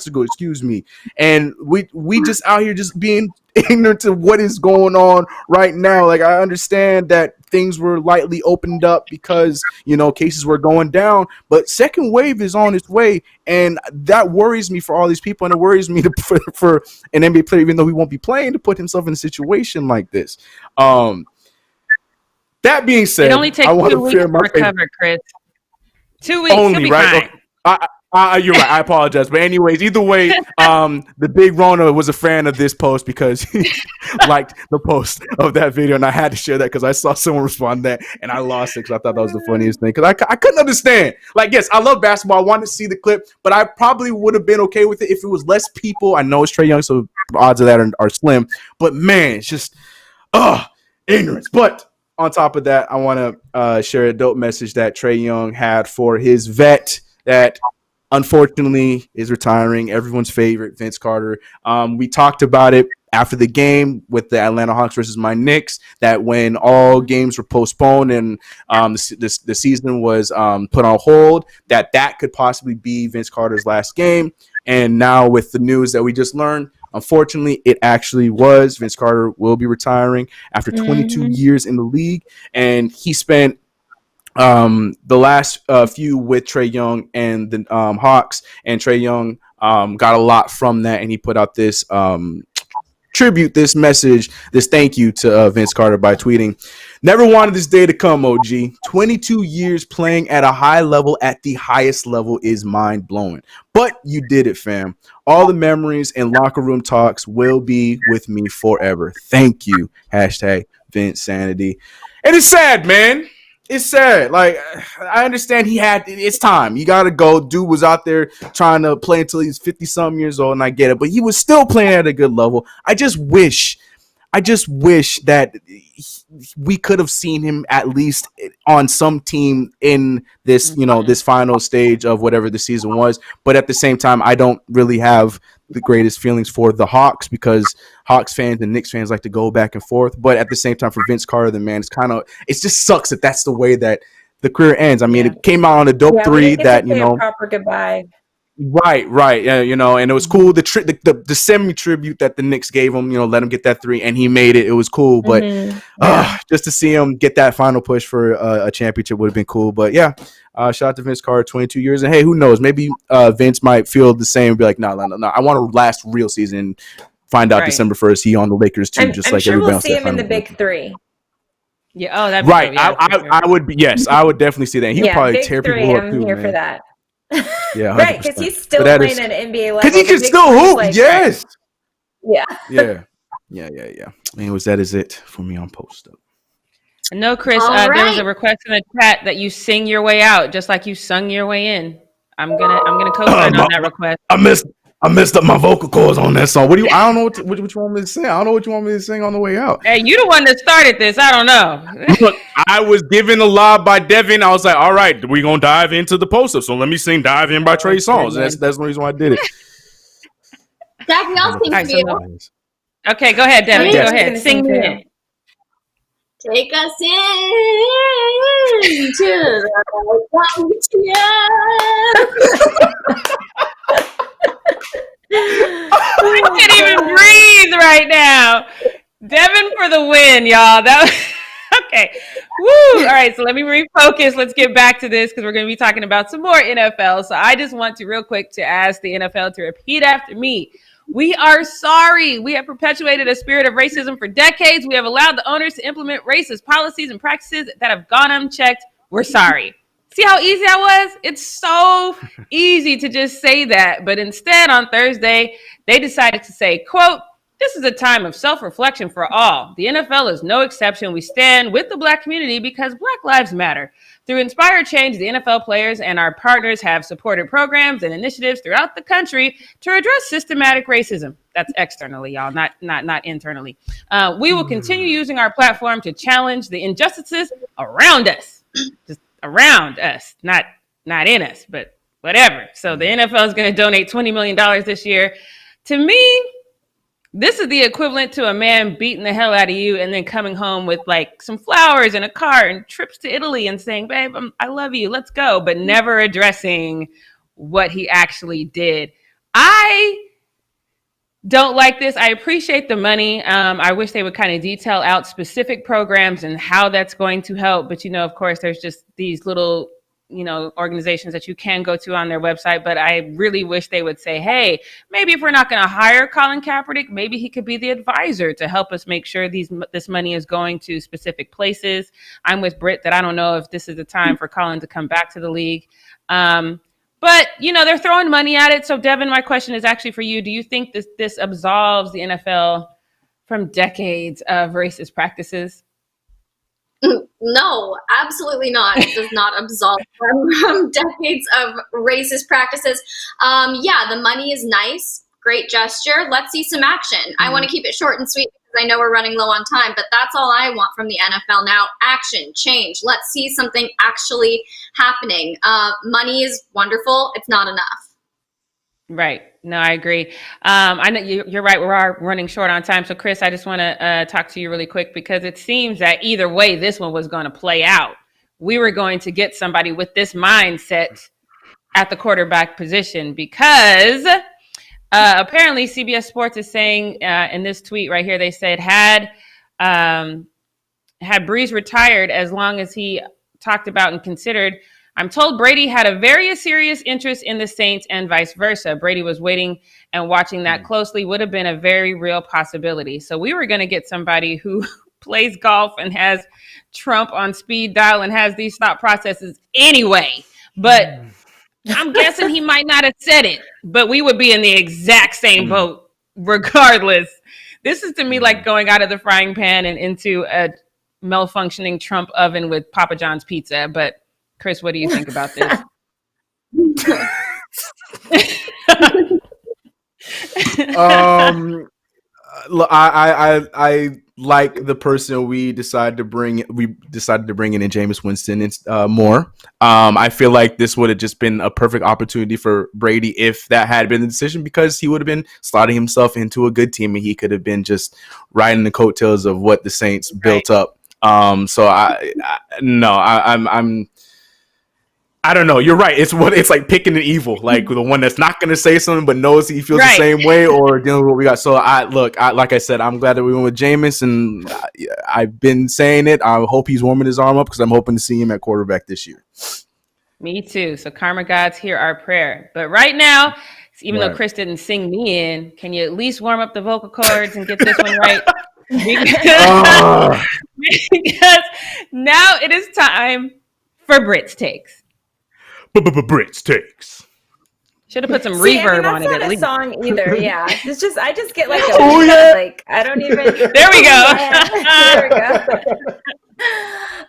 ago, excuse me. And we just out here just being ignorant to what is going on right now. Like, I understand that things were lightly opened up because, cases were going down, but second wave is on its way. And that worries me for all these people. And it worries me for an NBA player, even though he won't be playing, to put himself in a situation like this. That being said, it only takes 2 weeks to recover, Chris. 2 weeks, only, right? Okay. You're right. I apologize. But anyways, either way, the Big Rona was a fan of this post because he liked the post of that video. And I had to share that because I saw someone respond to that, and I lost it because I thought that was the funniest thing. Because I couldn't understand. Like, yes, I love basketball. I wanted to see the clip, but I probably would have been okay with it if it was less people. I know it's Trey Young, so the odds of that are slim. But, man, it's just ignorance. But on top of that, I want to share a dope message that Trey Young had for his vet that unfortunately, is retiring. Everyone's favorite, Vince Carter. We talked about it after the game with the Atlanta Hawks versus my Knicks, that when all games were postponed and the season was put on hold, that could possibly be Vince Carter's last game. And now with the news that we just learned, unfortunately, it actually was. Vince Carter will be retiring after 22 years in the league, and he spent the last few with Trey Young and the Hawks, and Trey Young got a lot from that, and he put out this tribute, this message, this thank you to Vince Carter by tweeting, "Never wanted this day to come, OG. 22 years playing at a high level, at the highest level, is mind-blowing. But you did it, fam. All the memories and locker room talks will be with me forever. Thank you. Hashtag Vince Sanity." And it's sad, man. It's sad. Like, I understand it's time. You got to go. Dude was out there trying to play until he's 50-something years old, and I get it. But he was still playing at a good level. I just wish that we could have seen him at least on some team in this, this final stage of whatever the season was. But at the same time, I don't really have the greatest feelings for the Hawks, because Hawks fans and Knicks fans like to go back and forth. But at the same time, for Vince Carter, it just sucks that that's the way that the career ends. I mean, it came out on a dope 3 that, a proper goodbye. Right. Yeah, and it was cool. The semi-tribute that the Knicks gave him, let him get that 3, and he made it. It was cool, but just to see him get that final push for a championship would have been cool. But yeah, shout out to Vince Carter, 22 years, and hey, who knows? Maybe Vince might feel the same and be like, no, I want to last real season. And find out December 1st he on the Lakers too, I'm like sure everybody we'll else. See him in the big 3. Yeah. Oh, that'd be right. Cool. Yeah, I would be. Yes, I would definitely see that. He would probably tear people up too. I'm here man. for that. Yeah, 100%. Right, because he's still playing at an NBA level. Because he can still hoop. Like, yes. Yeah. Yeah. Anyways, that is it for me on Post Up. No, Chris. There was a request in the chat that you sing your way out, just like you sung your way in. I'm gonna co-sign on that request. I messed up my vocal cords on that song. I don't know what you want me to sing. I don't know what you want me to sing on the way out. Hey, you the one that started this. I don't know. Look, I was given a lob by Devin. I was like, all right, we're going to dive into the post-up. So let me sing Dive In by Trey Songz. That's the reason why I did it. Devin, I'll sing for you. Okay, go ahead, Devin. Go ahead. Sing me in. Take us into the I can't even breathe right now. Devin for the win, y'all. That was okay. Woo! All right, so let me refocus. Let's get back to this because we're going to be talking about some more NFL. So I just want to real quick to ask the NFL to repeat after me. We are sorry. We have perpetuated a spirit of racism for decades. We have allowed the owners to implement racist policies and practices that have gone unchecked. We're sorry. See how easy that was? It's so easy to just say that. But instead, on Thursday, they decided to say, quote, "This is a time of self-reflection for all. The NFL is no exception. We stand with the Black community because Black lives matter. Through Inspire Change, the NFL players and our partners have supported programs and initiatives throughout the country to address systematic racism." That's externally, y'all, not internally. "We will continue using our platform to challenge the injustices around us." Just around us, not in us, but whatever. So the NFL is going to donate $20 million this year. To me, this is the equivalent to a man beating the hell out of you and then coming home with like some flowers and a car and trips to Italy and saying, "Babe, I love you, let's go," but never addressing what he actually did. I don't like this. I appreciate the money. I wish they would kind of detail out specific programs and how that's going to help. But, of course, there's just these little, organizations that you can go to on their website. But I really wish they would say, hey, maybe if we're not going to hire Colin Kaepernick, maybe he could be the advisor to help us make sure this money is going to specific places. I'm with Britt that I don't know if this is the time for Colin to come back to the league. But, they're throwing money at it. So, Devin, my question is actually for you. Do you think this absolves the NFL from decades of racist practices? No, absolutely not. It does not absolve from decades of racist practices. Yeah, the money is nice. Great gesture. Let's see some action. I want to keep it short and sweet. I know we're running low on time, but that's all I want from the NFL now. Action, change. Let's see something actually happening. Money is wonderful. It's not enough. Right. No, I agree. I know you're right. We are running short on time. So, Chris, I just want to talk to you really quick because it seems that either way this one was going to play out. We were going to get somebody with this mindset at the quarterback position because apparently CBS Sports is saying in this tweet right here, they said had Breeze retired as long as he talked about and considered, I'm told Brady had a very serious interest in the Saints and vice versa. Brady was waiting and watching that closely, would have been a very real possibility. So we were going to get somebody who plays golf and has Trump on speed dial and has these thought processes anyway. But I'm guessing he might not have said it, but we would be in the exact same boat regardless. This is to me like going out of the frying pan and into a malfunctioning Trump oven with Papa John's pizza. But Chris, what do you think about this? I like the person we decided to bring in Jameis Winston more. I feel like this would have just been a perfect opportunity for Brady if that had been the decision, because he would have been slotting himself into a good team and he could have been just riding the coattails of what the Saints built up. So I don't know. You're right. It's like picking an evil, like the one that's not going to say something but knows he feels the same way, or dealing with what we got. So like I said, I'm glad that we went with Jameis, and I've been saying it. I hope he's warming his arm up because I'm hoping to see him at quarterback this year. Me too. So karma gods, hear our prayer. But right now, even though Chris didn't sing me in, can you at least warm up the vocal cords and get this one right? Because now it is time for Brit's Takes. Brit's Takes. Should have put some reverb on it at least. Not a song either. Yeah, it's just I just get like like I don't even. There we go. There we go.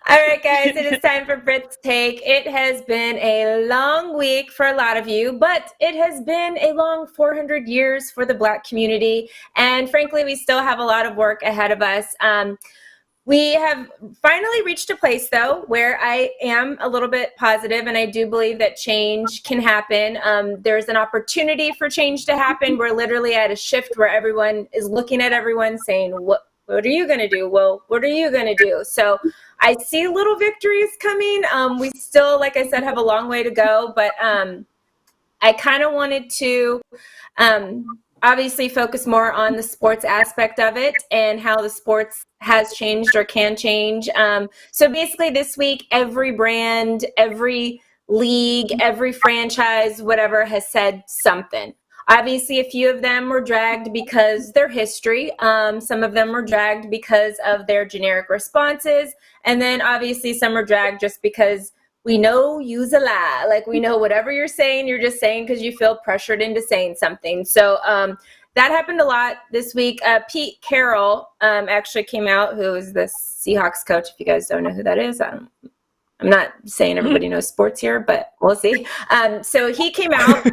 All right, guys, it is time for Brit's Take. It has been a long week for a lot of you, but it has been a long 400 years for the Black community, and frankly, we still have a lot of work ahead of us. We have finally reached a place, though, where I am a little bit positive, and I do believe that change can happen. There's an opportunity for change to happen. We're literally at a shift where everyone is looking at everyone saying, what are you going to do? Well, what are you going to do? So I see little victories coming. We still, like I said, have a long way to go, but I kind of wanted to obviously focus more on the sports aspect of it and how the sports has changed or can change. So basically this week, every brand, every league, every franchise, whatever, has said something. Obviously, a few of them were dragged because their history. Some of them were dragged because of their generic responses. And then obviously some were dragged just because we know you's a lie. Like, we know whatever you're saying, you're just saying because you feel pressured into saying something. So that happened a lot this week. Pete Carroll actually came out, who is the Seahawks coach. If you guys don't know who that is, I'm not saying everybody knows sports here, but we'll see. So he came out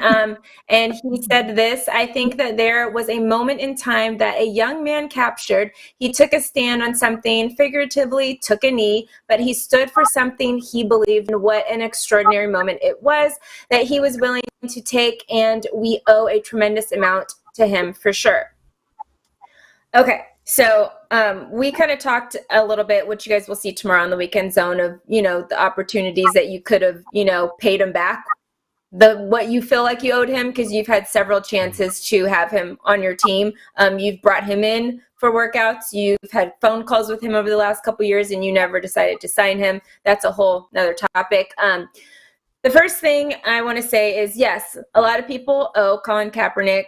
and he said this: I think that there was a moment in time that a young man captured. He took a stand on something, figuratively took a knee, but he stood for something he believed in. What an extraordinary moment it was that he was willing to take, and we owe a tremendous amount to him for sure. Okay. So we kind of talked a little bit, which you guys will see tomorrow on the Weekend Zone, of, the opportunities that you could have, paid him back, what you feel like you owed him, because you've had several chances to have him on your team. You've brought him in for workouts. You've had phone calls with him over the last couple of years, and you never decided to sign him. That's a whole nother topic. The first thing I want to say is, yes, a lot of people owe Colin Kaepernick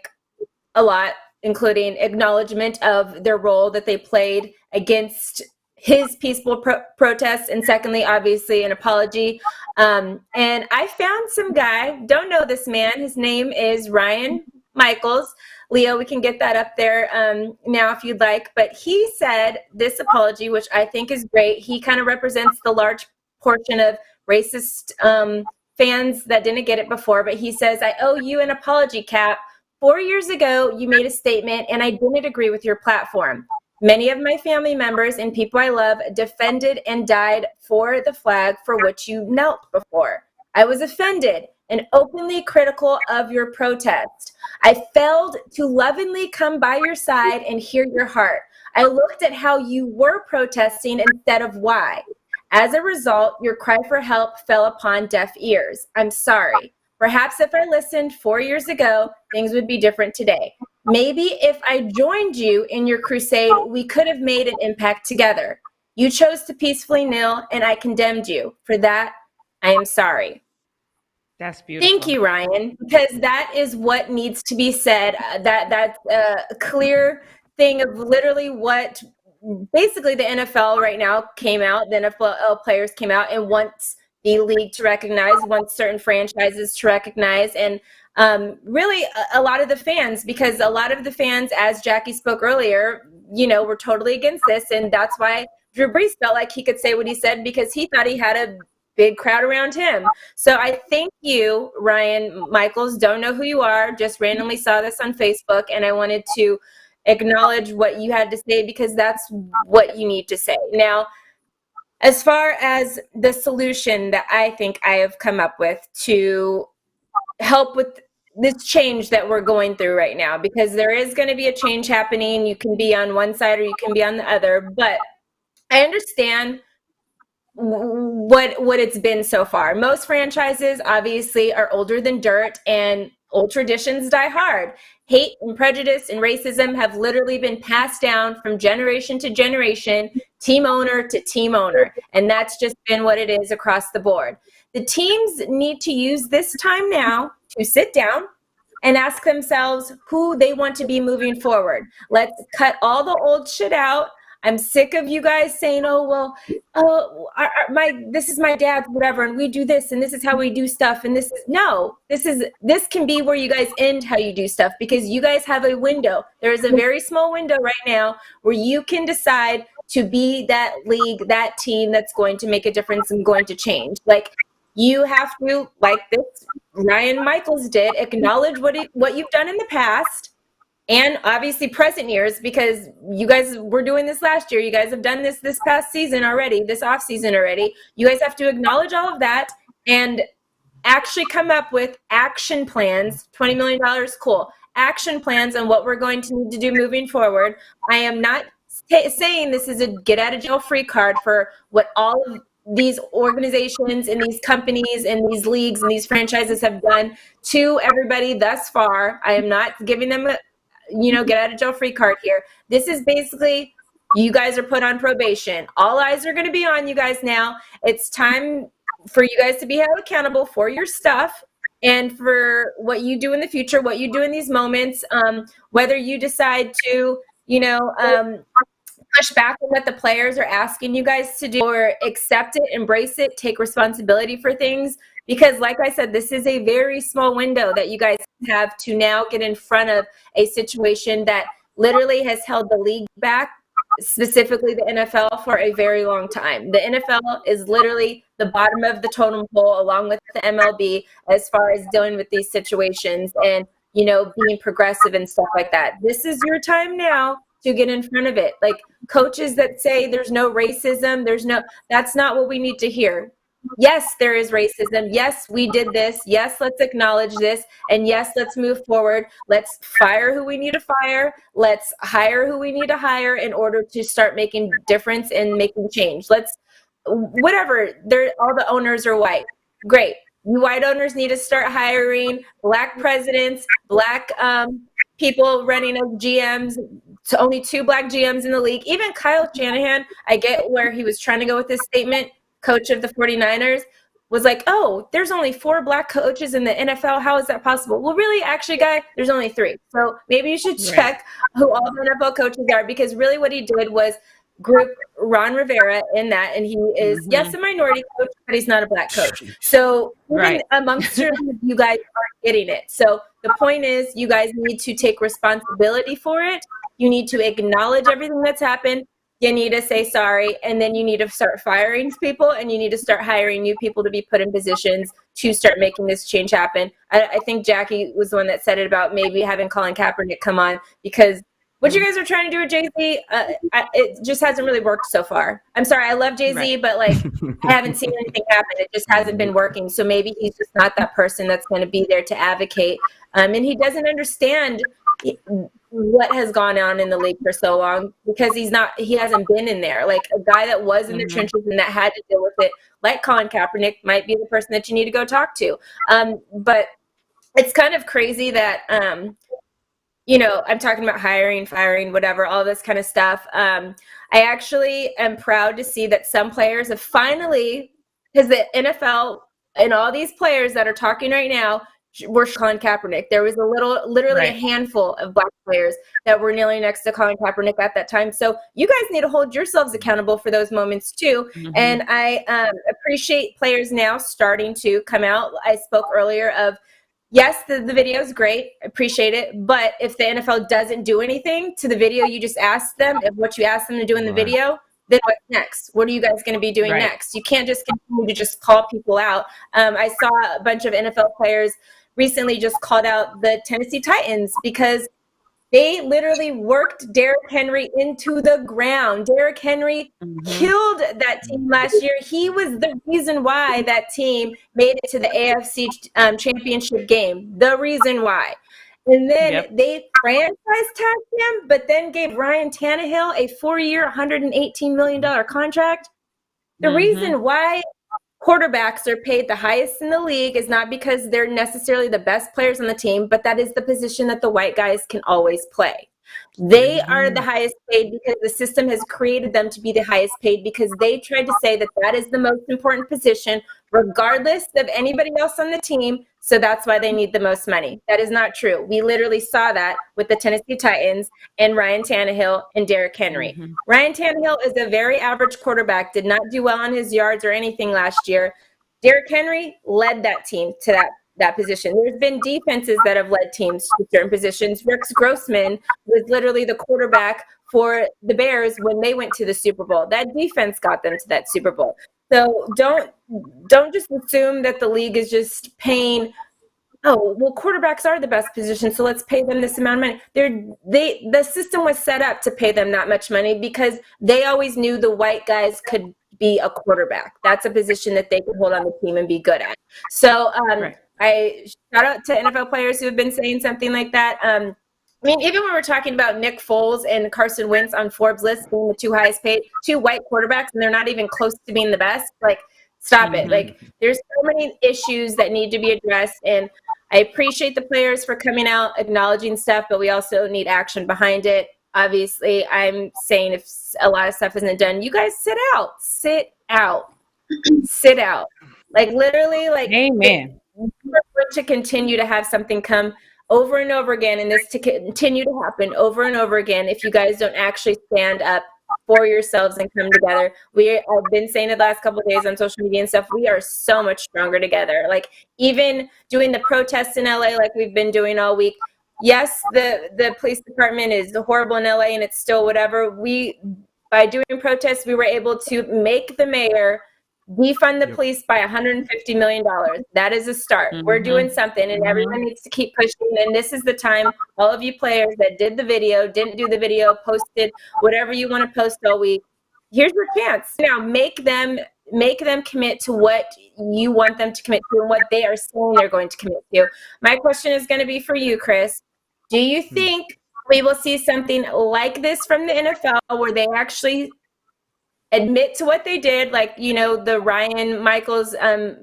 a lot, including acknowledgement of their role that they played against his peaceful protests, and secondly, obviously, an apology. And I found some guy, don't know this man, his name is Ryan Michaels. Leo, we can get that up there now if you'd like, but he said this apology, which I think is great. He kind of represents the large portion of racist fans that didn't get it before, but he says, I owe you an apology, Cap. 4 years ago, you made a statement, and I didn't agree with your platform. Many of my family members and people I love defended and died for the flag for which you knelt before. I was offended and openly critical of your protest. I failed to lovingly come by your side and hear your heart. I looked at how you were protesting instead of why. As a result, your cry for help fell upon deaf ears. I'm sorry. Perhaps if I listened 4 years ago, things would be different today. Maybe if I joined you in your crusade, we could have made an impact together. You chose to peacefully kneel, and I condemned you. For that, I am sorry. That's beautiful. Thank you, Ryan, because that is what needs to be said. That's a clear thing of literally what basically the NFL right now came out, the NFL players came out and wants the league to recognize, wants certain franchises to recognize, and really a lot of the fans, because a lot of the fans, as Jackie spoke earlier, were totally against this, and that's why Drew Brees felt like he could say what he said because he thought he had a big crowd around him. So I thank you, Ryan Michaels. Don't know who you are, just randomly saw this on Facebook, and I wanted to acknowledge what you had to say because that's what you need to say. Now, as far as the solution that I think I have come up with to help with this change that we're going through right now, because there is going to be a change happening. You can be on one side or you can be on the other, but I understand what it's been so far. Most franchises obviously are older than dirt, and old traditions die hard. Hate and prejudice and racism have literally been passed down from generation to generation, team owner to team owner, and that's just been what it is across the board. The teams need to use this time now to sit down and ask themselves who they want to be moving forward. Let's cut all the old shit out. I'm sick of you guys saying, this is my dad's whatever, and we do this, and this is how we do stuff, and this can be where you guys end how you do stuff, because you guys have a window. There is a very small window right now where you can decide to be that league, that team that's going to make a difference and going to change. Like, you have to, like this Ryan Michaels did, acknowledge what you've done in the past, and obviously present years, because you guys were doing this last year. You guys have done this past season already, this off season already. You guys have to acknowledge all of that and actually come up with action plans. $20 million, cool. Action plans on what we're going to need to do moving forward. I am not saying this is a get out of jail free card for what all of these organizations and these companies and these leagues and these franchises have done to everybody thus far. I am not giving them a get out of jail free card here. This is basically, you guys are put on probation. All eyes are going to be on you guys now. It's time for you guys to be held accountable for your stuff and for what you do in the future, what you do in these moments, whether you decide to, push back on what the players are asking you guys to do, or accept it, embrace it, take responsibility for things. Because like I said, this is a very small window that you guys have to now get in front of a situation that literally has held the league back, specifically the NFL, for a very long time. The NFL is literally the bottom of the totem pole along with the MLB as far as dealing with these situations and, being progressive and stuff like that. This is your time now to get in front of it. Like, coaches that say there's no racism, that's not what we need to hear. Yes, there is racism. Yes, we did this. Yes, let's acknowledge this. And yes, let's move forward. Let's fire who we need to fire. Let's hire who we need to hire in order to start making difference and making change. All the owners are white. Great. You white owners need to start hiring black presidents, black people running of GMs. So only 2 black GMs in the league. Even Kyle Shanahan, I get where he was trying to go with this statement, coach of the 49ers, was like, oh, there's only 4 black coaches in the NFL. How is that possible? Well, really, actually, guy, there's only 3. So maybe you should check who all the NFL coaches are, because really what he did was group Ron Rivera in that, and he is, yes, a minority coach, but he's not a black coach. So even amongst you guys aren't getting it. So the point is, you guys need to take responsibility for it. You need to acknowledge everything that's happened. You need to say sorry, and then you need to start firing people, and you need to start hiring new people to be put in positions to start making this change happen. I think Jackie was the one that said it about maybe having Colin Kaepernick come on, because what you guys are trying to do with Jay-Z, it just hasn't really worked so far. I'm sorry, I love Jay-Z, but like I haven't seen anything happen. It just hasn't been working. So maybe he's just not that person that's going to be there to advocate. And he doesn't understand what has gone on in the league for so long because he hasn't been in there. Like a guy that was in the trenches and that had to deal with it, like Colin Kaepernick, might be the person that you need to go talk to. But it's kind of crazy that, I'm talking about hiring, firing, whatever, all this kind of stuff. I actually am proud to see that some players have finally, because the NFL and all these players that are talking right now were Colin Kaepernick. There was literally a handful of Black players that were kneeling next to Colin Kaepernick at that time. So you guys need to hold yourselves accountable for those moments too. And I appreciate players now starting to come out. I spoke earlier of, yes, the video is great. I appreciate it. But if the NFL doesn't do anything to the video you just asked them, if what you asked them to do in the video, then what's next? What are you guys going to be doing next? You can't just continue to just call people out. I saw a bunch of NFL players recently just called out the Tennessee Titans because they literally worked Derrick Henry into the ground. Derrick Henry killed that team last year. He was the reason why that team made it to the AFC championship game. The reason why. And then they franchise tagged him, but then gave Ryan Tannehill a 4-year, $118 million contract. The reason why quarterbacks are paid the highest in the league is not because they're necessarily the best players on the team, but that is the position that the white guys can always play. They are the highest paid because the system has created them to be the highest paid because they tried to say that that is the most important position regardless of anybody else on the team. So that's why they need the most money. That is not true. We literally saw that with the Tennessee Titans and Ryan Tannehill and Derrick Henry. Ryan Tannehill is a very average quarterback, did not do well on his yards or anything last year. Derrick Henry led that team to that position. There's been defenses that have led teams to certain positions. Rex Grossman was literally the quarterback for the Bears when they went to the Super Bowl. That defense got them to that Super Bowl. So don't just assume that the league is just paying, quarterbacks are the best position, so let's pay them this amount of money. The system was set up to pay them that much money because they always knew the white guys could be a quarterback. That's a position that they could hold on the team and be good at. So I shout out to NFL players who have been saying something like that. Even when we're talking about Nick Foles and Carson Wentz on Forbes' list being the two highest paid, two white quarterbacks, and they're not even close to being the best, like, stop it. Like, there's so many issues that need to be addressed, and I appreciate the players for coming out, acknowledging stuff, but we also need action behind it. Obviously, I'm saying if a lot of stuff isn't done, you guys sit out. Like, literally, like, amen. We're going to continue to have something come over and over again, and this to continue to happen over and over again if you guys don't actually stand up for yourselves and come together. I've been saying it the last couple of days on social media and stuff, we are so much stronger together. Like, even doing the protests in LA like we've been doing all week. Yes, the police department is horrible in LA and it's still whatever. By doing protests, we were able to make the mayor defund the police by $150 million. That is a start. We're doing something, and everyone needs to keep pushing. And this is the time, all of you players that did the video, didn't do the video, posted whatever you want to post all week. Here's your chance. Now make them commit to what you want them to commit to and what they are saying they're going to commit to. My question is going to be for you, Chris. Do you think we will see something like this from the NFL where they actually admit to what they did, like, the Ryan Michaels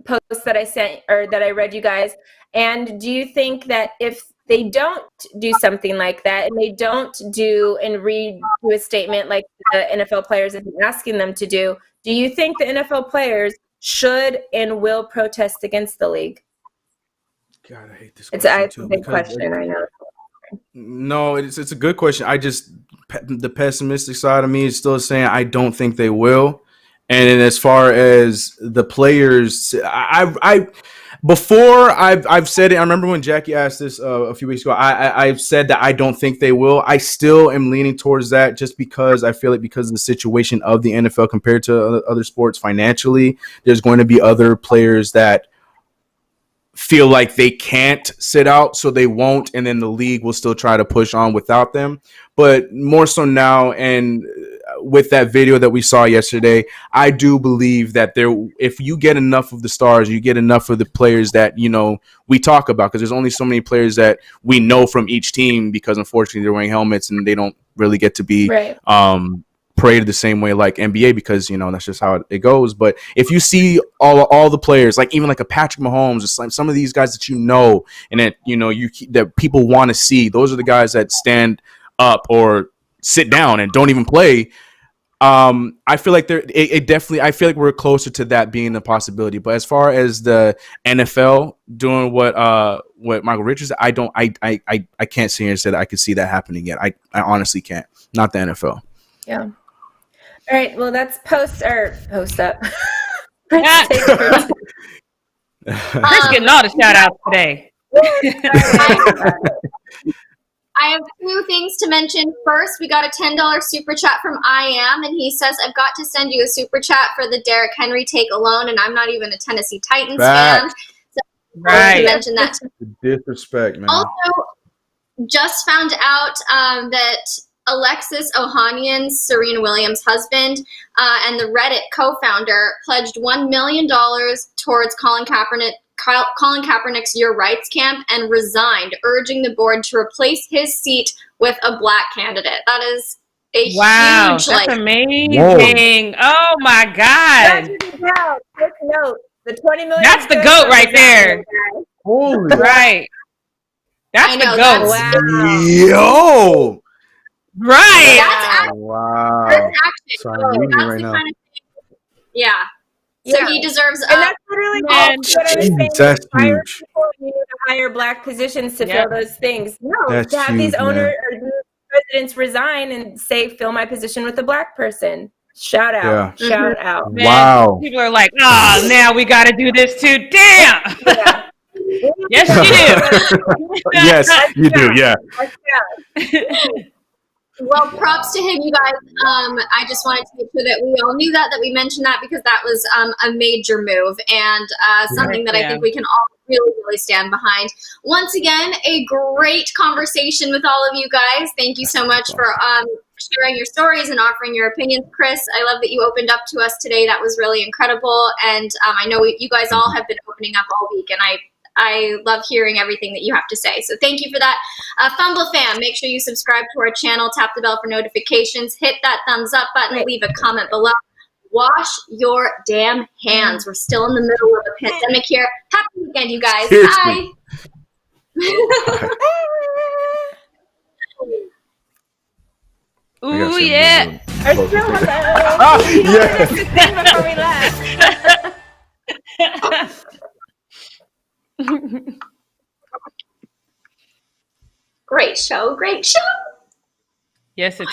post that I sent or that I read you guys? And do you think that if they don't do something like that and they don't do and read a statement like the NFL players have been asking them to do you think the NFL players should and will protest against the league? God, I hate this question. It's a big question, I know. No, it's a good question. The pessimistic side of me is still saying I don't think they will. And then as far as the players, I've said it. I remember when Jackie asked this a few weeks ago. I've said that I don't think they will. I still am leaning towards that just because I feel like because of the situation of the NFL compared to other sports financially, there's going to be other players that feel like they can't sit out, so they won't, and then the league will still try to push on without them. But more so now, and with that video that we saw yesterday, I do believe that if you get enough of the stars, you get enough of the players that, you know, we talk about, because there's only so many players that we know from each team, because unfortunately they're wearing helmets and they don't really get to be paraded the same way like NBA, because, you know, that's just how it goes. But if you see all the players, like even like a Patrick Mahomes, it's like some of these guys that you know, and that, you know, that people want to see, those are the guys that stand up or sit down and don't even play. I feel like I feel like we're closer to that being a possibility. But as far as the NFL doing what Michael Richards, I can't see and say that I could see that happening yet. I honestly can't. Not the NFL. Yeah. All right. Well, that's post up. Chris getting all the shout outs today. I have two things to mention. First, we got a $10 super chat from I Am, and he says, I've got to send you a super chat for the Derrick Henry take alone, and I'm not even a Tennessee Titans fan. So I wanted to mention that. Disrespect, man. Also, just found out that Alexis Ohanian's Serena Williams' husband and the Reddit co-founder pledged $1 million towards Colin Kaepernick's Your Rights camp and resigned, urging the board to replace his seat with a black candidate. That is a huge, that's amazing. Whoa. Oh my God. Quick note. The $20 million. That's the GOAT right there. Holy right. That's the GOAT. Wow. Yo. Right. Wow. That's actually, so I'm reading that's right the now. kind of thing. Yeah. So he deserves. And that's literally what I was saying. That's Hire huge. people, you need to hire black positions to fill those things. No, that's to have huge, these owners or these presidents resign and say, fill my position with a black person. Shout out. Yeah. Shout out. Man, wow. People are like, oh, now we got to do this too. Damn. Yeah. Yes, you do. Yes, you do. Yeah. Well, props to him, you guys. I just wanted to make sure that we all knew that we mentioned that, because that was a major move and something that I think we can all really, really stand behind. Once again, a great conversation with all of you guys. Thank you so much for sharing your stories and offering your opinions. Chris, I love that you opened up to us today. That was really incredible. And I know you guys all have been opening up all week, and I love hearing everything that you have to say. So thank you for that. Fumble fam, make sure you subscribe to our channel, tap the bell for notifications, hit that thumbs up button, leave a comment below. Wash your damn hands. We're still in the middle of a pandemic here. Happy weekend, you guys. Bye. Ooh, yeah. Before we left. Great show. Yes, it's